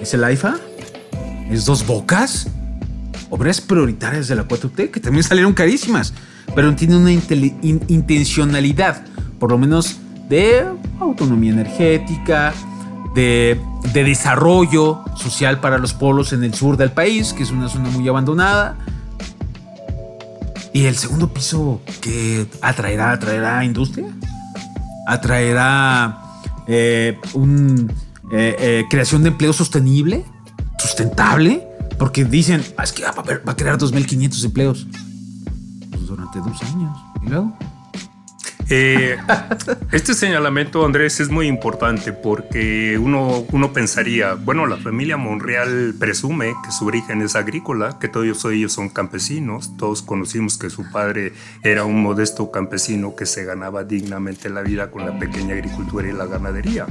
¿Es el AIFA? ¿Es Dos Bocas? Obras prioritarias de la 4T que también salieron carísimas, pero tienen una intencionalidad, por lo menos de autonomía energética, de desarrollo social para los pueblos en el sur del país, que es una zona muy abandonada. Y el segundo piso, que atraerá industria, atraerá creación de empleo sustentable, porque dicen, es que va a crear 2.500 empleos pues durante 2 años. ¿Y luego? Este señalamiento, Andrés, es muy importante porque uno pensaría, bueno, la familia Monreal presume que su origen es agrícola, que todos ellos son campesinos, todos conocimos que su padre era un modesto campesino que se ganaba dignamente la vida con la pequeña agricultura y la ganadería.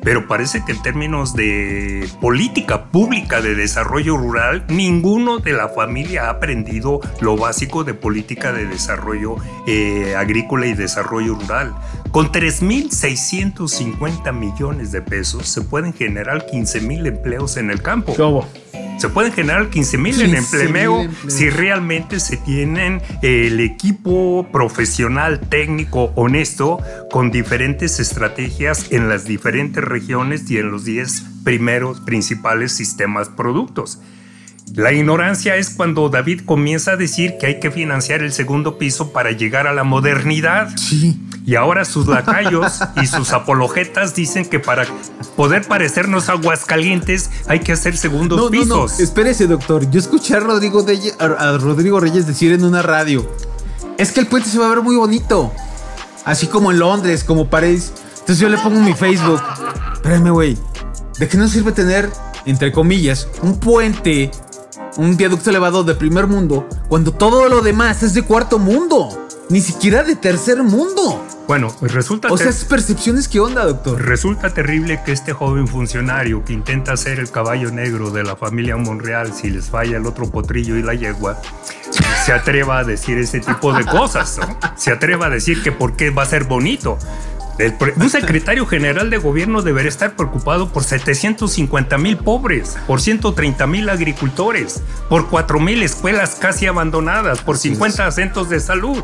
Pero parece que en términos de política pública de desarrollo rural, ninguno de la familia ha aprendido lo básico de política de desarrollo agrícola y desarrollo rural. Con 3.650 millones de pesos se pueden generar 15,000 empleos en el campo. ¿Cómo? Se pueden generar 15,000 en empleo si realmente se tienen el equipo profesional, técnico, honesto, con diferentes estrategias en las diferentes regiones y en los 10 primeros principales sistemas productos. La ignorancia es cuando David comienza a decir que hay que financiar el segundo piso para llegar a la modernidad. Sí. Y ahora sus lacayos y sus apologetas dicen que para poder parecernos a Aguascalientes hay que hacer segundos pisos. No, espérese, doctor. Yo escuché a Rodrigo Reyes decir en una radio, es que el puente se va a ver muy bonito, así como en Londres, como París. Entonces yo le pongo en mi Facebook, espérame, güey, ¿de qué nos sirve tener, entre comillas, un puente, un viaducto elevado de primer mundo, cuando todo lo demás es de cuarto mundo? Ni siquiera de tercer mundo. Bueno, resulta... O sea, esas percepciones, ¿qué onda, doctor? Resulta terrible que este joven funcionario que intenta ser el caballo negro de la familia Monreal, si les falla el otro potrillo y la yegua, se atreva a decir ese tipo de cosas, ¿no? Se atreva a decir que por qué va a ser bonito. Un secretario general de gobierno debería estar preocupado por 750,000 pobres, por 130,000 agricultores, por 4,000 escuelas casi abandonadas, por 50 centros de salud.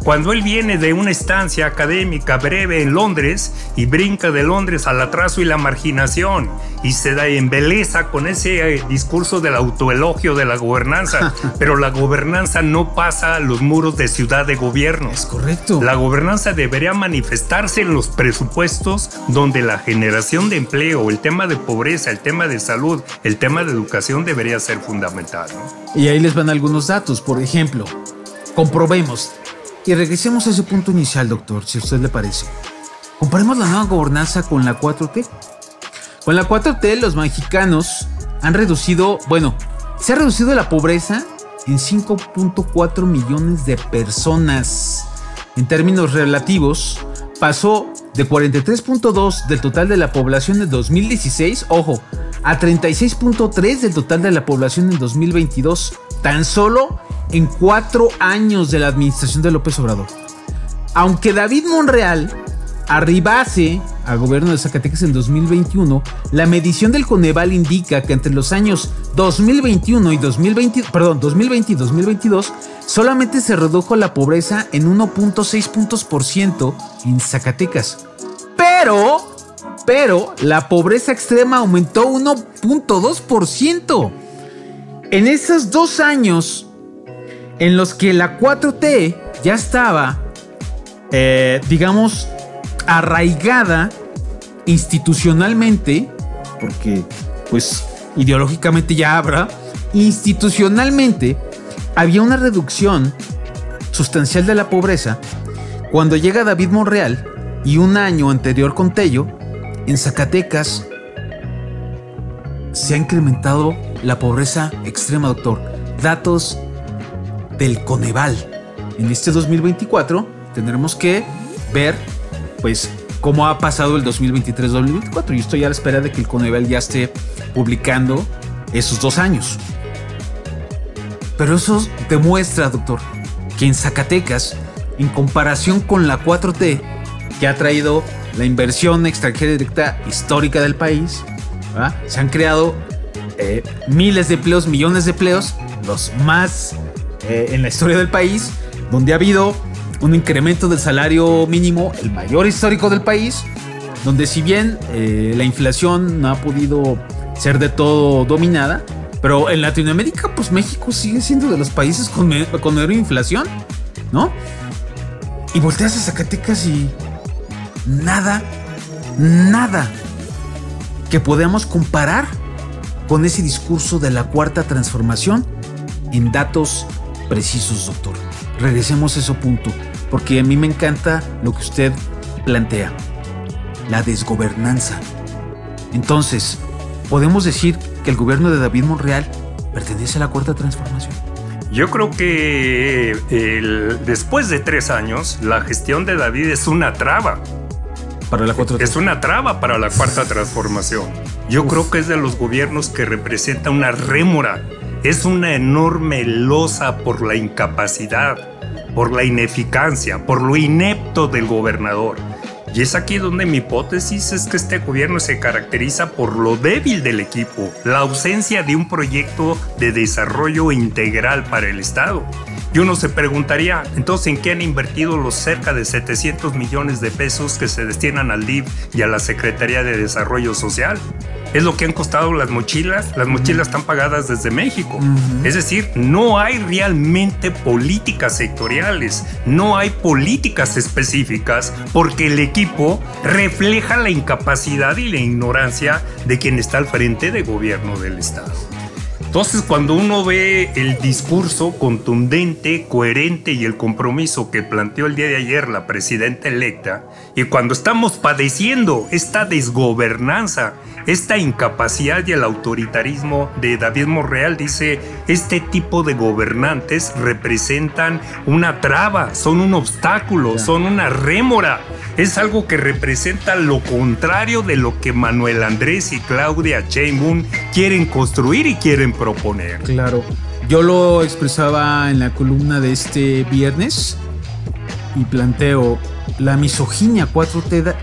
Cuando él viene de una estancia académica breve en Londres y brinca de Londres al atraso y la marginación y se da embeleza con ese discurso del autoelogio de la gobernanza, pero la gobernanza no pasa los muros de ciudad de gobierno. Es correcto. La gobernanza debería manifestarse en los presupuestos donde la generación de empleo, el tema de pobreza, el tema de salud, el tema de educación debería ser fundamental, ¿no? Y ahí les van algunos datos. Por ejemplo, comprobemos y regresemos a ese punto inicial, doctor, si a usted le parece. Comparemos la nueva gobernanza con la 4T. Con la 4T los mexicanos han reducido, se ha reducido la pobreza en 5.4 millones de personas. En términos relativos, pasó de 43.2 del total de la población en 2016, a 36.3 del total de la población en 2022, tan solo en 4 años de la administración de López Obrador. Aunque David Monreal arribase al gobierno de Zacatecas en 2021, la medición del Coneval indica que entre los años 2020 y 2022 solamente se redujo la pobreza en 1.6 puntos por ciento en Zacatecas. Pero la pobreza extrema aumentó 1.2%. En esos 2 años en los que la 4T ya estaba, arraigada institucionalmente, porque pues ideológicamente ya habrá, institucionalmente había una reducción sustancial de la pobreza. Cuando llega David Monreal y un año anterior con Tello, en Zacatecas se ha incrementado la pobreza extrema, doctor. Datos del Coneval. En este 2024 tendremos que ver pues cómo ha pasado el 2023-2024. Yo estoy a la espera de que el Coneval ya esté publicando esos 2 años. Pero eso demuestra, doctor, que en Zacatecas, en comparación con la 4T, que ha traído la inversión extranjera directa histórica del país, ¿verdad? Se han creado miles de empleos, millones de empleos, los más en la historia del país, donde ha habido un incremento del salario mínimo, el mayor histórico del país, donde si bien la inflación no ha podido ser de todo dominada, pero en Latinoamérica, pues México sigue siendo de los países con menor inflación, ¿no? Y volteas a Zacatecas y nada que podamos comparar con ese discurso de la cuarta transformación en datos precisos, doctor. Regresemos a ese punto, porque a mí me encanta lo que usted plantea, la desgobernanza. Entonces, ¿podemos decir que el gobierno de David Monreal pertenece a la cuarta transformación? Yo creo que después de 3 años, la gestión de David es una traba. Para la 4T. Es una traba para la cuarta transformación. Yo creo que es de los gobiernos que representa una rémora. Es una enorme losa por la incapacidad, por la ineficacia, por lo inepto del gobernador. Y es aquí donde mi hipótesis es que este gobierno se caracteriza por lo débil del equipo, la ausencia de un proyecto de desarrollo integral para el Estado. Y uno se preguntaría, entonces, ¿en qué han invertido los cerca de 700 millones de pesos que se destinan al DIF y a la Secretaría de Desarrollo Social? Es lo que han costado las mochilas. Las mochilas están pagadas desde México. Es decir, no hay realmente políticas sectoriales, no hay políticas específicas, porque el equipo refleja la incapacidad y la ignorancia de quien está al frente de gobierno del Estado. Entonces, cuando uno ve el discurso contundente, coherente y el compromiso que planteó el día de ayer la presidenta electa, y cuando estamos padeciendo esta desgobernanza, esta incapacidad y el autoritarismo de David Monreal, dice, este tipo de gobernantes representan una traba, son un obstáculo, son una rémora. Es algo que representa lo contrario de lo que Manuel Andrés y Claudia Sheinbaum quieren construir y quieren proponer. Claro, yo lo expresaba en la columna de este viernes y planteo la misoginia 4T,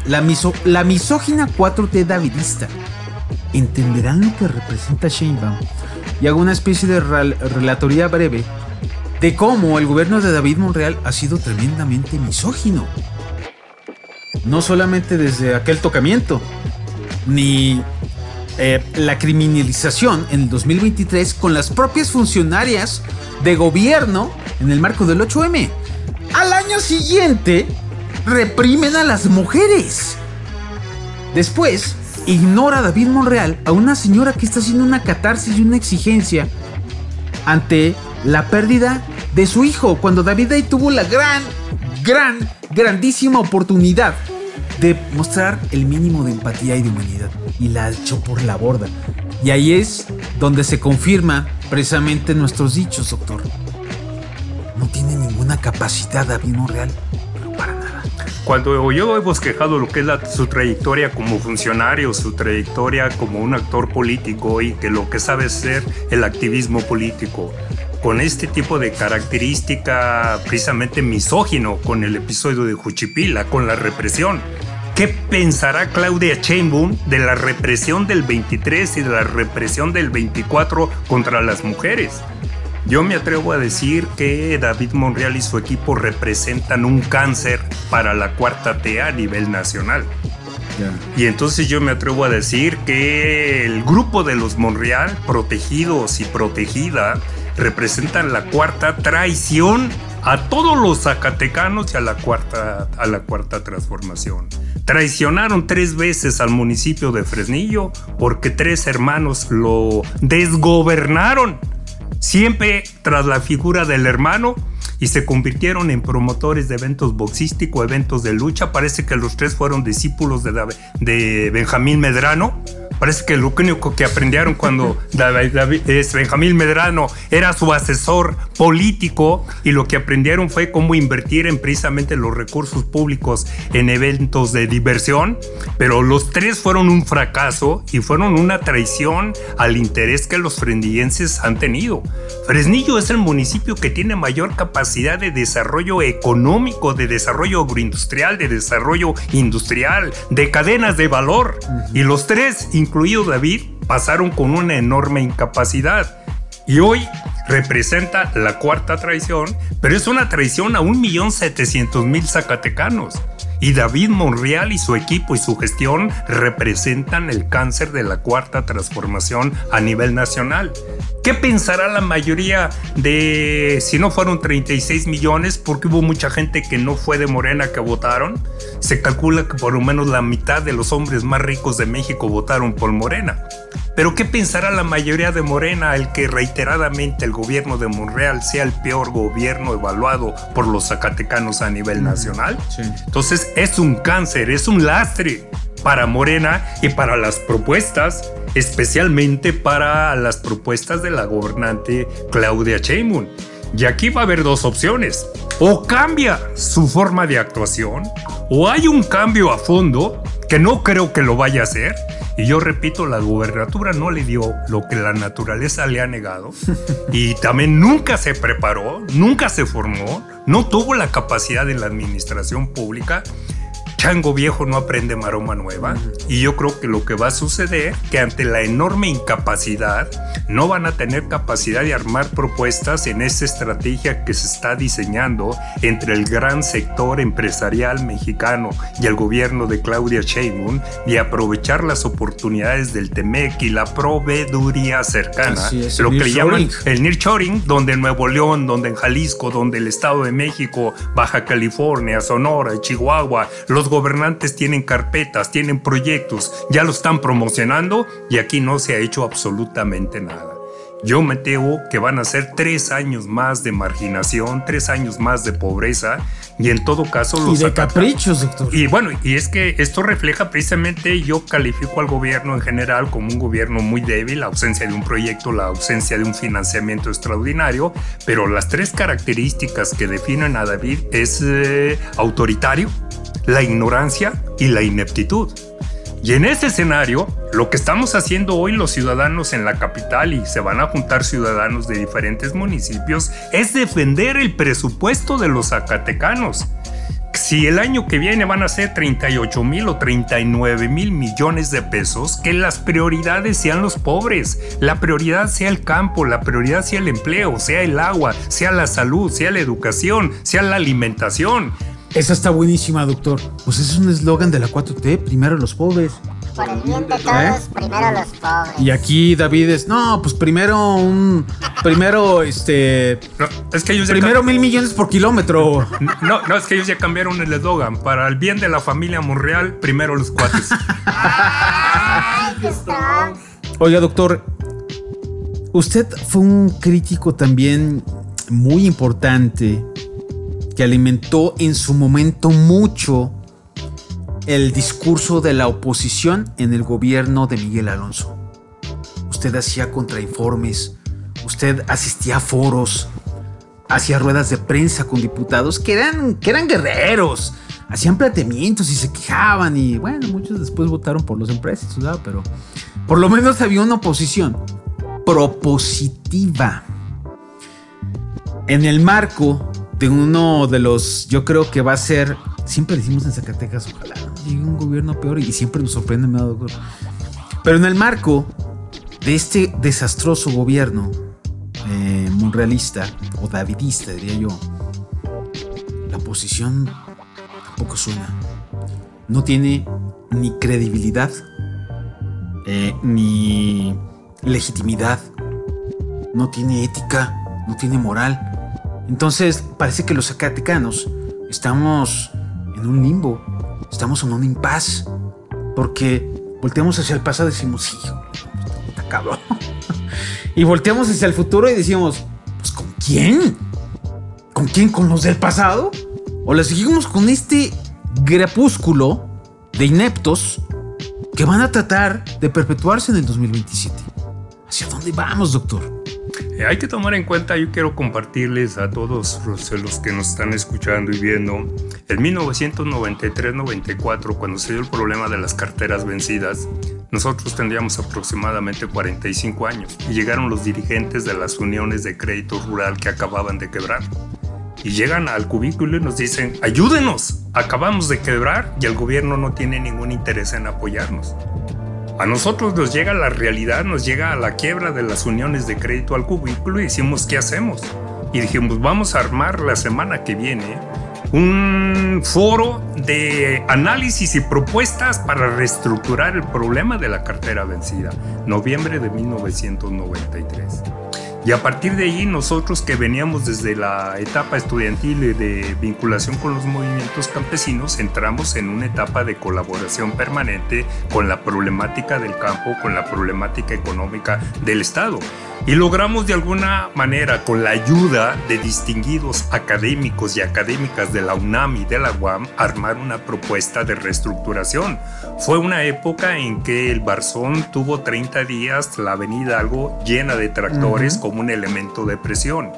la misógina 4T davidista. ¿Entenderán lo que representa Sheinbaum? Y hago una especie de relatoría breve de cómo el gobierno de David Monreal ha sido tremendamente misógino. No solamente desde aquel tocamiento, ni la criminalización en el 2023 con las propias funcionarias de gobierno en el marco del 8M. Al año siguiente, reprimen a las mujeres. Después, ignora David Monreal a una señora que está haciendo una catarsis y una exigencia ante la pérdida de su hijo, cuando David ahí tuvo la grandísima oportunidad de mostrar el mínimo de empatía y de humanidad, y la echó por la borda. Y ahí es donde se confirma precisamente nuestros dichos, doctor. No tiene ninguna capacidad David Monreal, pero para nada. Cuando yo he bosquejado lo que es su trayectoria como funcionario, su trayectoria como un actor político y que lo que sabe ser el activismo político, con este tipo de característica precisamente misógino, con el episodio de Juchipila, con la represión. ¿Qué pensará Claudia Sheinbaum de la represión del 23 y de la represión del 24 contra las mujeres? Yo me atrevo a decir que David Monreal y su equipo representan un cáncer para la 4T a nivel nacional. Y entonces yo me atrevo a decir que el grupo de los Monreal, protegidos y protegida, representan la cuarta traición a todos los zacatecanos y a la cuarta transformación. Traicionaron 3 veces al municipio de Fresnillo porque 3 hermanos lo desgobernaron, siempre tras la figura del hermano, y se convirtieron en promotores de eventos boxísticos, eventos de lucha. Parece que los 3 fueron discípulos de Benjamín Medrano. Parece que lo único que aprendieron cuando Benjamín Medrano era su asesor político, y lo que aprendieron fue cómo invertir en precisamente los recursos públicos en eventos de diversión. Pero los 3 fueron un fracaso y fueron una traición al interés que los fresnillenses han tenido. Fresnillo es el municipio que tiene mayor capacidad de desarrollo económico, de desarrollo agroindustrial, de desarrollo industrial, de cadenas de valor. Y los 3, incluido David, pasaron con una enorme incapacidad. Y hoy representa la cuarta traición, pero es una traición a 1.700.000 zacatecanos. Y David Monreal y su equipo y su gestión representan el cáncer de la cuarta transformación a nivel nacional. ¿Qué pensará la mayoría de, si no fueron 36 millones, porque hubo mucha gente que no fue de Morena que votaron? Se calcula que por lo menos la mitad de los hombres más ricos de México votaron por Morena. Pero ¿qué pensará la mayoría de Morena el que reiteradamente el gobierno de Monreal sea el peor gobierno evaluado por los zacatecanos a nivel nacional? Sí. Entonces es un cáncer, es un lastre para Morena y para las propuestas, especialmente para las propuestas de la gobernante Claudia Sheinbaum. Y aquí va a haber 2 opciones: o cambia su forma de actuación, o hay un cambio a fondo, que no creo que lo vaya a hacer. Y yo repito, la gubernatura no le dio lo que la naturaleza le ha negado, y también nunca se preparó, nunca se formó, no tuvo la capacidad de la administración pública. Chango viejo no aprende maroma nueva, y yo creo que lo que va a suceder, que ante la enorme incapacidad no van a tener capacidad de armar propuestas en esa estrategia que se está diseñando entre el gran sector empresarial mexicano y el gobierno de Claudia Sheinbaum, de aprovechar las oportunidades del TEMEC y la proveeduría cercana, lo que le llaman el nearshoring, donde en Nuevo León, donde en Jalisco, donde el Estado de México, Baja California, Sonora, Chihuahua, los gobernantes tienen carpetas, tienen proyectos, ya lo están promocionando, y aquí no se ha hecho absolutamente nada. Yo me temo que van a ser 3 años más de marginación, 3 años más de pobreza, y en todo caso los y de caprichos, doctor. Y bueno, y es que esto refleja precisamente, yo califico al gobierno en general como un gobierno muy débil, la ausencia de un proyecto, la ausencia de un financiamiento extraordinario, pero las 3 características que definen a David es autoritario, la ignorancia y la ineptitud. Y en ese escenario, lo que estamos haciendo hoy los ciudadanos en la capital, y se van a juntar ciudadanos de diferentes municipios, es defender el presupuesto de los zacatecanos. si el año que viene van a ser 38,000 o 39,000 millones de pesos, que las prioridades sean los pobres, la prioridad sea el campo, la prioridad sea el empleo, sea el agua, sea la salud, sea la educación, sea la alimentación. Esa está buenísima, doctor. Pues es un eslogan de la 4T, primero los pobres. Por el bien de todos, primero los pobres. Y aquí David es, no, pues primero No, es que ellos ya primero 1,000 millones por kilómetro. No, es que ellos ya cambiaron el eslogan. Para el bien de la familia Monreal, primero los cuates. Ay, qué strong. Oiga, doctor, usted fue un crítico también muy importante que alimentó en su momento mucho el discurso de la oposición en el gobierno de Miguel Alonso. Usted hacía contrainformes, usted asistía a foros, hacía ruedas de prensa con diputados que eran guerreros, hacían planteamientos y se quejaban y bueno, muchos después votaron por los empresas, ¿verdad? Pero por lo menos había una oposición propositiva. En el marco de uno de los, yo creo que va a ser, siempre decimos en Zacatecas, ojalá no llegue un gobierno peor y siempre nos sorprende, me ha dado cuenta. Pero en el marco de este desastroso gobierno monrealista o davidista, diría yo, la oposición tampoco suena. No tiene ni credibilidad, ni legitimidad, no tiene ética, no tiene moral. Entonces parece que los zacatecanos estamos en un limbo, estamos en un impasse, porque volteamos hacia el pasado y decimos, hijo, está cabrón. Y volteamos hacia el futuro y decimos, pues ¿con quién? ¿Con quién? ¿Con los del pasado? ¿O le seguimos con este crepúsculo de ineptos que van a tratar de perpetuarse en el 2027? ¿Hacia dónde vamos, doctor? Hay que tomar en cuenta, yo quiero compartirles a todos los que nos están escuchando y viendo, en 1993-94, cuando se dio el problema de las carteras vencidas, nosotros tendríamos aproximadamente 45 años y llegaron los dirigentes de las uniones de crédito rural que acababan de quebrar. Y llegan al cubículo y nos dicen, ayúdenos, acabamos de quebrar y el gobierno no tiene ningún interés en apoyarnos. A nosotros nos llega la realidad, nos llega a la quiebra de las uniones de crédito al cubículo y decimos, ¿qué hacemos? Y dijimos, vamos a armar la semana que viene un foro de análisis y propuestas para reestructurar el problema de la cartera vencida, noviembre de 1993. Y a partir de ahí, nosotros que veníamos desde la etapa estudiantil y de vinculación con los movimientos campesinos, entramos en una etapa de colaboración permanente con la problemática del campo, con la problemática económica del Estado. Y logramos de alguna manera, con la ayuda de distinguidos académicos y académicas de la UNAM y de la UAM, armar una propuesta de reestructuración. Fue una época en que el Barzón tuvo 30 días la avenida Hidalgo llena de tractores como un elemento de presión.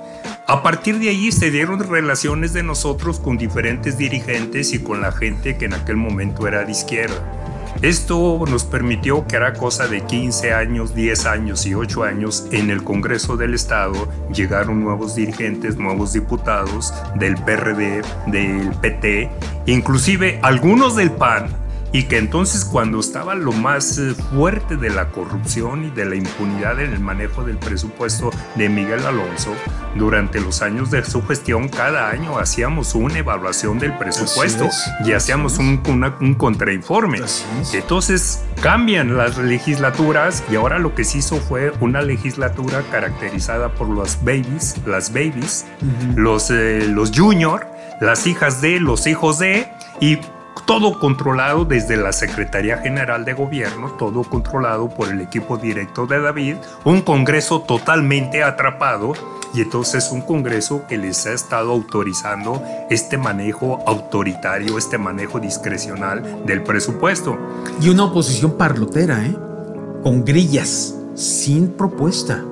A partir de ahí se dieron relaciones de nosotros con diferentes dirigentes y con la gente que en aquel momento era de izquierda. Esto nos permitió que era cosa de 15 años, 10 años y 8 años en el Congreso del Estado llegaron nuevos dirigentes, nuevos diputados del PRD, del PT, inclusive algunos del PAN, y que entonces cuando estaba lo más fuerte de la corrupción y de la impunidad en el manejo del presupuesto de Miguel Alonso, durante los años de su gestión, cada año hacíamos una evaluación del presupuesto y hacíamos un contrainforme. Entonces cambian las legislaturas y ahora lo que se hizo fue una legislatura caracterizada por las babies, los junior, las hijas de, los hijos de, y todo controlado desde la Secretaría General de Gobierno, todo controlado por el equipo directo de David, un Congreso totalmente atrapado y entonces un Congreso que les ha estado autorizando este manejo autoritario, este manejo discrecional del presupuesto. Y una oposición parlotera, con grillas, sin propuesta.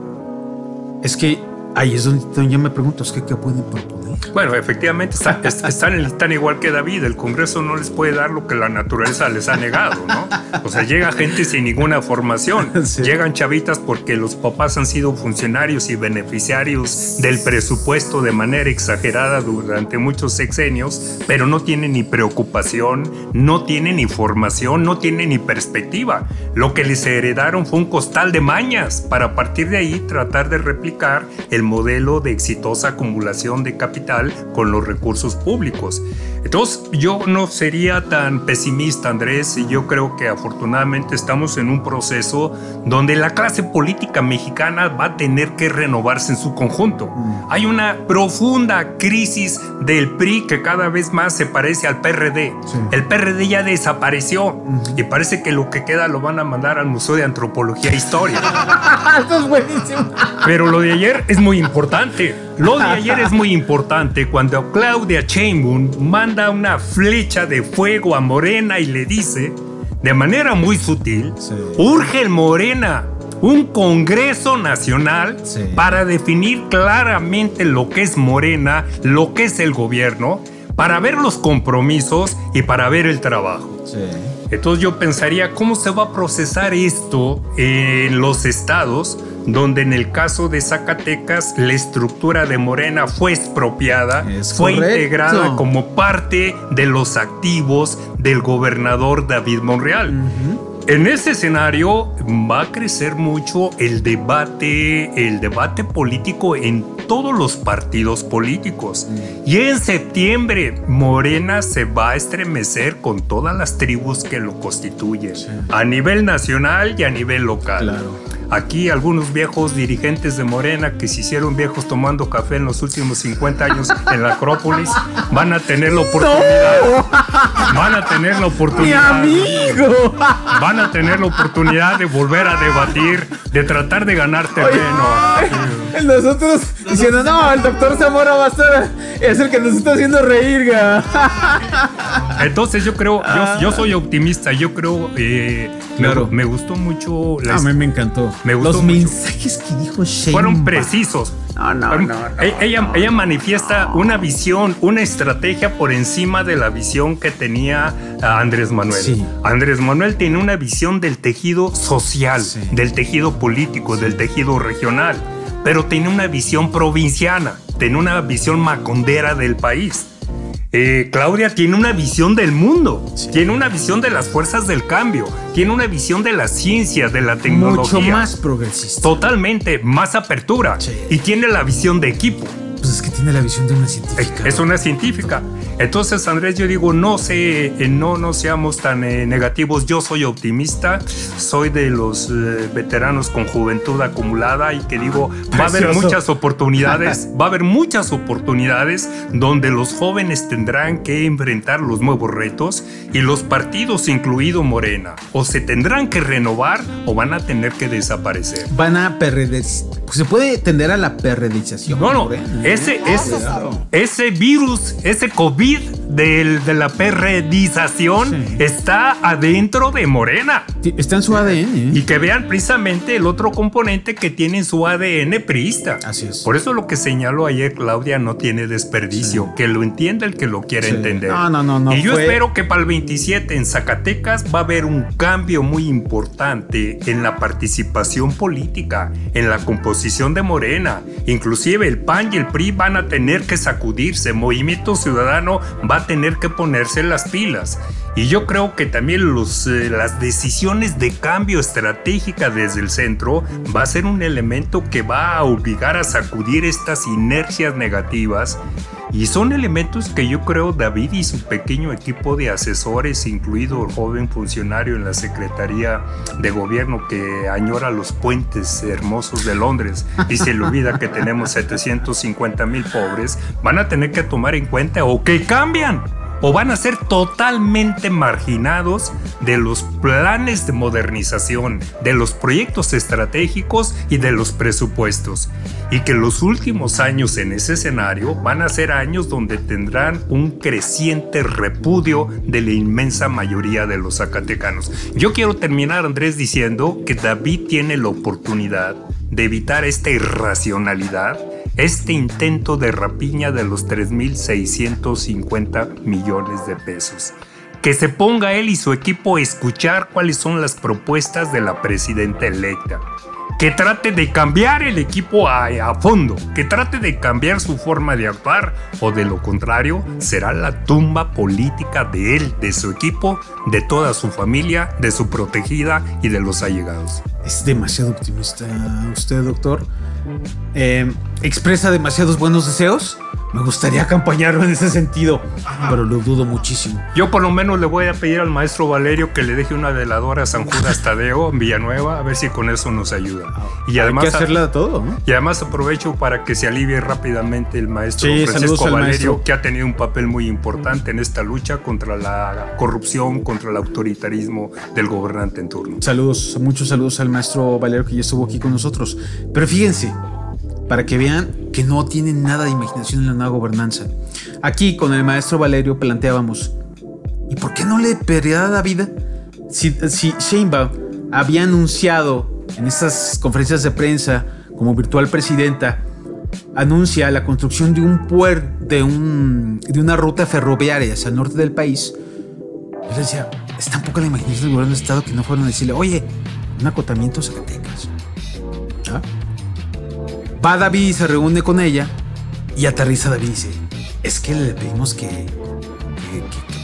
Es que ahí es donde yo me pregunto, ¿qué pueden proponer? Bueno, efectivamente están igual que David. El Congreso no les puede dar lo que la naturaleza les ha negado, ¿no? O sea, llega gente sin ninguna formación. Sí. Llegan chavitas porque los papás han sido funcionarios y beneficiarios del presupuesto de manera exagerada durante muchos sexenios, pero no tienen ni preocupación, no tienen ni formación, no tienen ni perspectiva. Lo que les heredaron fue un costal de mañas para a partir de ahí tratar de replicar el modelo de exitosa acumulación de capital con los recursos públicos. Entonces, yo no sería tan pesimista, Andrés, y yo creo que afortunadamente estamos en un proceso donde la clase política mexicana va a tener que renovarse en su conjunto. Hay una profunda crisis del PRI que cada vez más se parece al PRD. Sí. El PRD ya desapareció y parece que lo que queda lo van a mandar al Museo de Antropología e Historia. Esto es buenísimo. Pero lo de ayer es muy importante. Lo de ayer es muy importante cuando Claudia Sheinbaum manda una flecha de fuego a Morena y le dice, de manera muy sutil, sí, urge el Morena un Congreso Nacional, sí, para definir claramente lo que es Morena, lo que es el gobierno, para ver los compromisos y para ver el trabajo. Sí. Entonces yo pensaría, ¿cómo se va a procesar esto en los estados donde en el caso de Zacatecas la estructura de Morena fue expropiada, fue integrada como parte de los activos del gobernador David Monreal? En ese escenario va a crecer mucho el debate político en todos los partidos políticos. Y en septiembre Morena se va a estremecer con todas las tribus que lo constituyen, a nivel nacional y a nivel local. Claro. Aquí algunos viejos dirigentes de Morena que se hicieron viejos tomando café en los últimos 50 años en la Acrópolis van a tener la oportunidad. ¡No! Van a tener la oportunidad. ¡Mi amigo! Van a tener la oportunidad de volver a debatir, de tratar de ganar terreno. Nosotros diciendo, no, el doctor Zamora va a estar, es el que nos está haciendo reír, Entonces yo creo, yo soy optimista, yo creo, claro, me gustó mucho. A mí me encantó. Los mensajes que dijo Sheinbaum fueron precisos. No. Ella manifiesta una visión, una estrategia por encima de la visión que tenía Andrés Manuel. Sí. Andrés Manuel tiene una visión del tejido social, sí, del tejido político, del tejido regional, pero tiene una visión provinciana, tiene una visión macondera del país. Claudia tiene una visión del mundo, sí, tiene una visión de las fuerzas del cambio, tiene una visión de la ciencia, de la tecnología. Mucho más progresista. Totalmente, más apertura. Sí. Y tiene la visión de equipo. Pues es que tiene la visión de una científica. Es una científica. Entonces, Andrés, yo digo, no seamos tan negativos. Yo soy optimista, soy de los veteranos con juventud acumulada y que digo, va a haber muchas oportunidades, donde los jóvenes tendrán que enfrentar los nuevos retos y los partidos, incluido Morena, o se tendrán que renovar o van a tener que desaparecer. Van a se puede tender a la perredización. No, ese virus, ese COVID de la perredización, sí, está adentro de Morena. Está en su ADN. Y que vean precisamente el otro componente que tiene en su ADN priista. Así es. Por eso lo que señaló ayer Claudia no tiene desperdicio. Sí. Que lo entienda el que lo quiera, sí, entender. No. Y yo espero que para el 27 en Zacatecas va a haber un cambio muy importante en la participación política, en la composición de Morena. Inclusive el PAN y el PRI van a tener que sacudirse. Movimiento Ciudadano va a tener que ponerse las pilas. Y yo creo que también las decisiones de cambio estratégica desde el centro va a ser un elemento que va a obligar a sacudir estas inercias negativas. Y son elementos que yo creo David y su pequeño equipo de asesores, incluido el joven funcionario en la Secretaría de Gobierno que añora los puentes hermosos de Londres y se le olvida que tenemos 750,000 pobres, van a tener que tomar en cuenta o que cambian o van a ser totalmente marginados de los planes de modernización, de los proyectos estratégicos y de los presupuestos. Y que los últimos años en ese escenario van a ser años donde tendrán un creciente repudio de la inmensa mayoría de los zacatecanos. Yo quiero terminar, Andrés, diciendo que David tiene la oportunidad de evitar esta irracionalidad, este intento de rapiña de los 3,650 millones de pesos. Que se ponga él y su equipo a escuchar cuáles son las propuestas de la presidenta electa. Que trate de cambiar el equipo a fondo, que trate de cambiar su forma de actuar, o de lo contrario, será la tumba política de él, de su equipo, de toda su familia, de su protegida y de los allegados. Es demasiado optimista usted, doctor. Expresa demasiados buenos deseos. Me gustaría acompañarlo en ese sentido, pero lo dudo muchísimo. Yo por lo menos le voy a pedir al maestro Valerio que le deje una veladora a San Judas Tadeo en Villanueva, a ver si con eso nos ayuda. Y además, hay que hacerle de todo, ¿no? Y además aprovecho para que se alivie rápidamente el maestro saludos Francisco al Valerio, maestro, que ha tenido un papel muy importante en esta lucha contra la corrupción, contra el autoritarismo del gobernante en turno. Saludos, muchos saludos al maestro Valerio, que ya estuvo aquí con nosotros. Pero fíjense, para que vean que no tienen nada de imaginación en la nueva gobernanza. Aquí con el maestro Valerio planteábamos, ¿y por qué no le perdía la vida? Si Sheinbaum había anunciado en estas conferencias de prensa como virtual presidenta, anuncia la construcción de un puerto, de una ruta ferroviaria hacia el norte del país. Yo le decía, es tan poca la imaginación del gobierno del estado que no fueron a decirle, oye, un acotamiento a Zacatecas. ¿Ah? Va David y se reúne con ella y aterriza David y dice, es que le pedimos que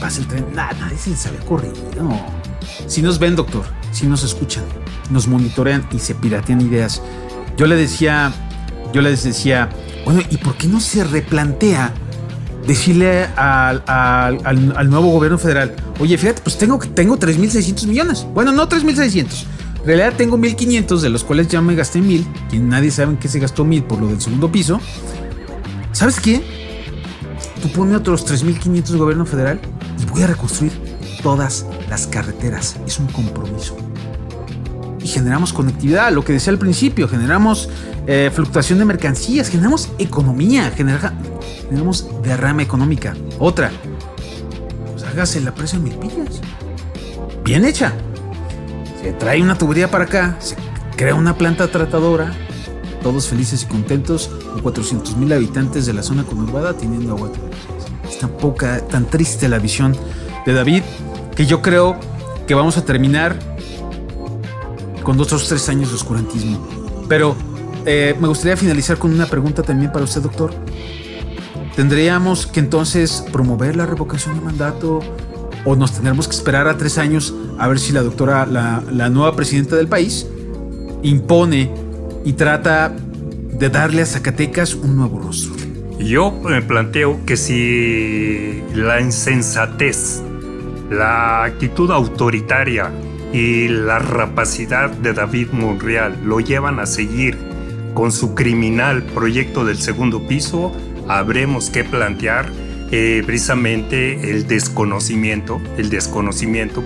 pase el tren. Nadie se les había ocurrido. Si nos ven, doctor, si nos escuchan, nos monitorean y se piratean ideas. Yo les decía, bueno, ¿y por qué no se replantea decirle al nuevo gobierno federal, oye, fíjate, pues tengo 3,600 millones? Bueno, no 3,600. En realidad tengo 1,500, de los cuales ya me gasté 1,000. Que nadie sabe en qué se gastó 1,000 por lo del segundo piso. ¿Sabes qué? Tú ponme otros 3,500 gobierno federal y voy a reconstruir todas las carreteras. Es un compromiso. Y generamos conectividad, lo que decía al principio. Generamos fluctuación de mercancías, generamos economía, generamos derrama económica. Otra, pues hágase la presa en Milpillas. Bien hecha. Se trae una tubería para acá, se crea una planta tratadora, todos felices y contentos, con 400,000 habitantes de la zona conurbada teniendo agua. Es tan triste la visión de David, que yo creo que vamos a terminar con otros 3 años de oscurantismo. Pero me gustaría finalizar con una pregunta también para usted, doctor. ¿Tendríamos que entonces promover la revocación de mandato? ¿O nos tendremos que esperar a 3 años a ver si la doctora, la nueva presidenta del país, impone y trata de darle a Zacatecas un nuevo rostro? Yo me planteo que si la insensatez, la actitud autoritaria y la rapacidad de David Monreal lo llevan a seguir con su criminal proyecto del segundo piso, habremos que plantear precisamente el desconocimiento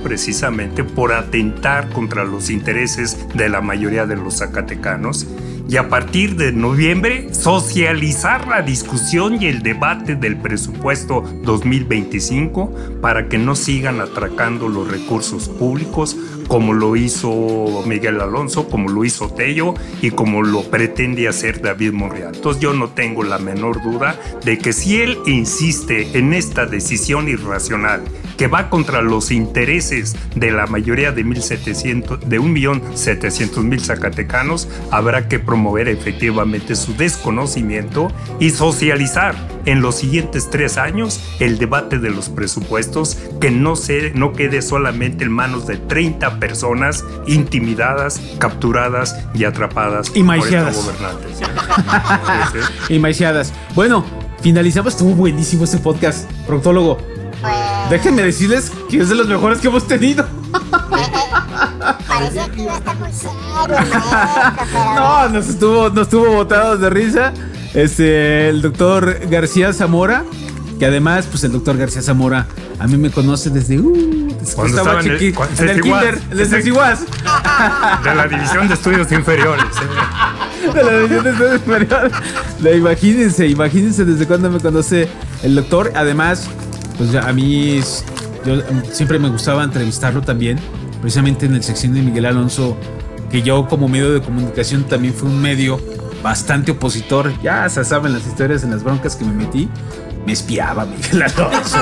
precisamente por atentar contra los intereses de la mayoría de los zacatecanos, y a partir de noviembre socializar la discusión y el debate del presupuesto 2025 para que no sigan atracando los recursos públicos como lo hizo Miguel Alonso, como lo hizo Tello y como lo pretende hacer David Monreal. Entonces yo no tengo la menor duda de que si él insiste en esta decisión irracional que va contra los intereses de la mayoría de 1,700,000 zacatecanos, habrá que promover efectivamente su desconocimiento y socializar en los siguientes 3 años el debate de los presupuestos, que no quede solamente en manos de 30 personas intimidadas, capturadas y atrapadas y maiciadas por estos gobernantes. Y maiciadas. Bueno, finalizamos. Estuvo buenísimo este podcast, proctólogo. Déjenme decirles que es de los mejores que hemos tenido. Parecía que iba a estar muy serio, maestro, pero... No, nos estuvo botados de risa. El doctor García Zamora, que además, pues el doctor García Zamora a mí me conoce desde cuando estaba en el kinder, desde el CIUAS. De la División de Estudios Inferiores. De la División de Estudios Inferiores. Imagínense desde cuándo me conoce el doctor. Además, pues a mí yo siempre me gustaba entrevistarlo también, precisamente en el sección de Miguel Alonso, que yo como medio de comunicación también fue un medio bastante opositor. Ya se saben las historias en las broncas que me metí. Me espiaba Miguel Alonso,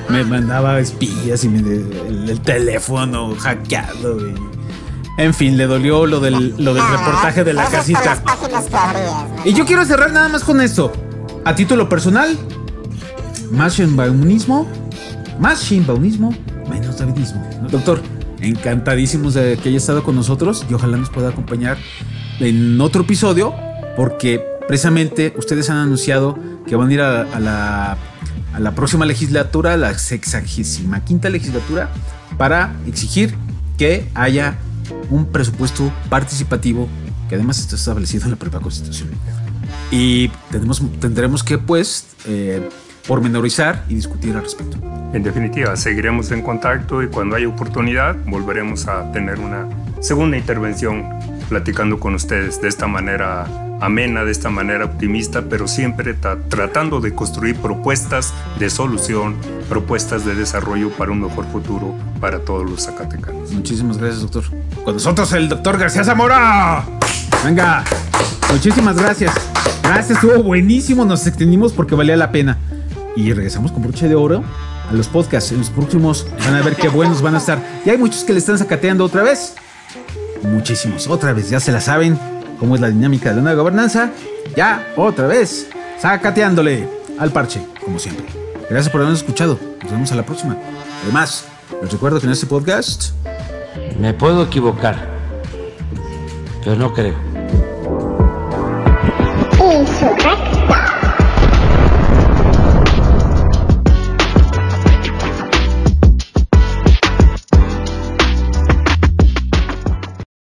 me mandaba espías y el teléfono hackeado. En fin, le dolió lo del reportaje de la casita. Y yo quiero cerrar nada más con esto. A título personal, más Sheinbaumismo, menos davidismo. Doctor, encantadísimos de que haya estado con nosotros y ojalá nos pueda acompañar en otro episodio, porque precisamente ustedes han anunciado que van a ir a la próxima legislatura, la 65ª legislatura, para exigir que haya un presupuesto participativo que además está establecido en la propia Constitución. Y tendremos que, pues, pormenorizar y discutir al respecto. En definitiva, seguiremos en contacto y cuando haya oportunidad volveremos a tener una segunda intervención platicando con ustedes de esta manera amena, de esta manera optimista, pero siempre tratando de construir propuestas de solución, propuestas de desarrollo para un mejor futuro para todos los zacatecanos. Muchísimas gracias, doctor. Con nosotros el doctor García Zamora. Venga, muchísimas gracias. Gracias, estuvo buenísimo, nos extendimos porque valía la pena. Y regresamos con broche de oro a los podcasts. En los próximos van a ver qué buenos van a estar. Y hay muchos que le están zacateando otra vez. Muchísimos, otra vez, ya se la saben cómo es la dinámica de la nueva gobernanza. Ya, otra vez, zacateándole al parche, como siempre. Gracias por habernos escuchado. Nos vemos a la próxima. Además, les recuerdo que en este podcast me puedo equivocar, pero no creo.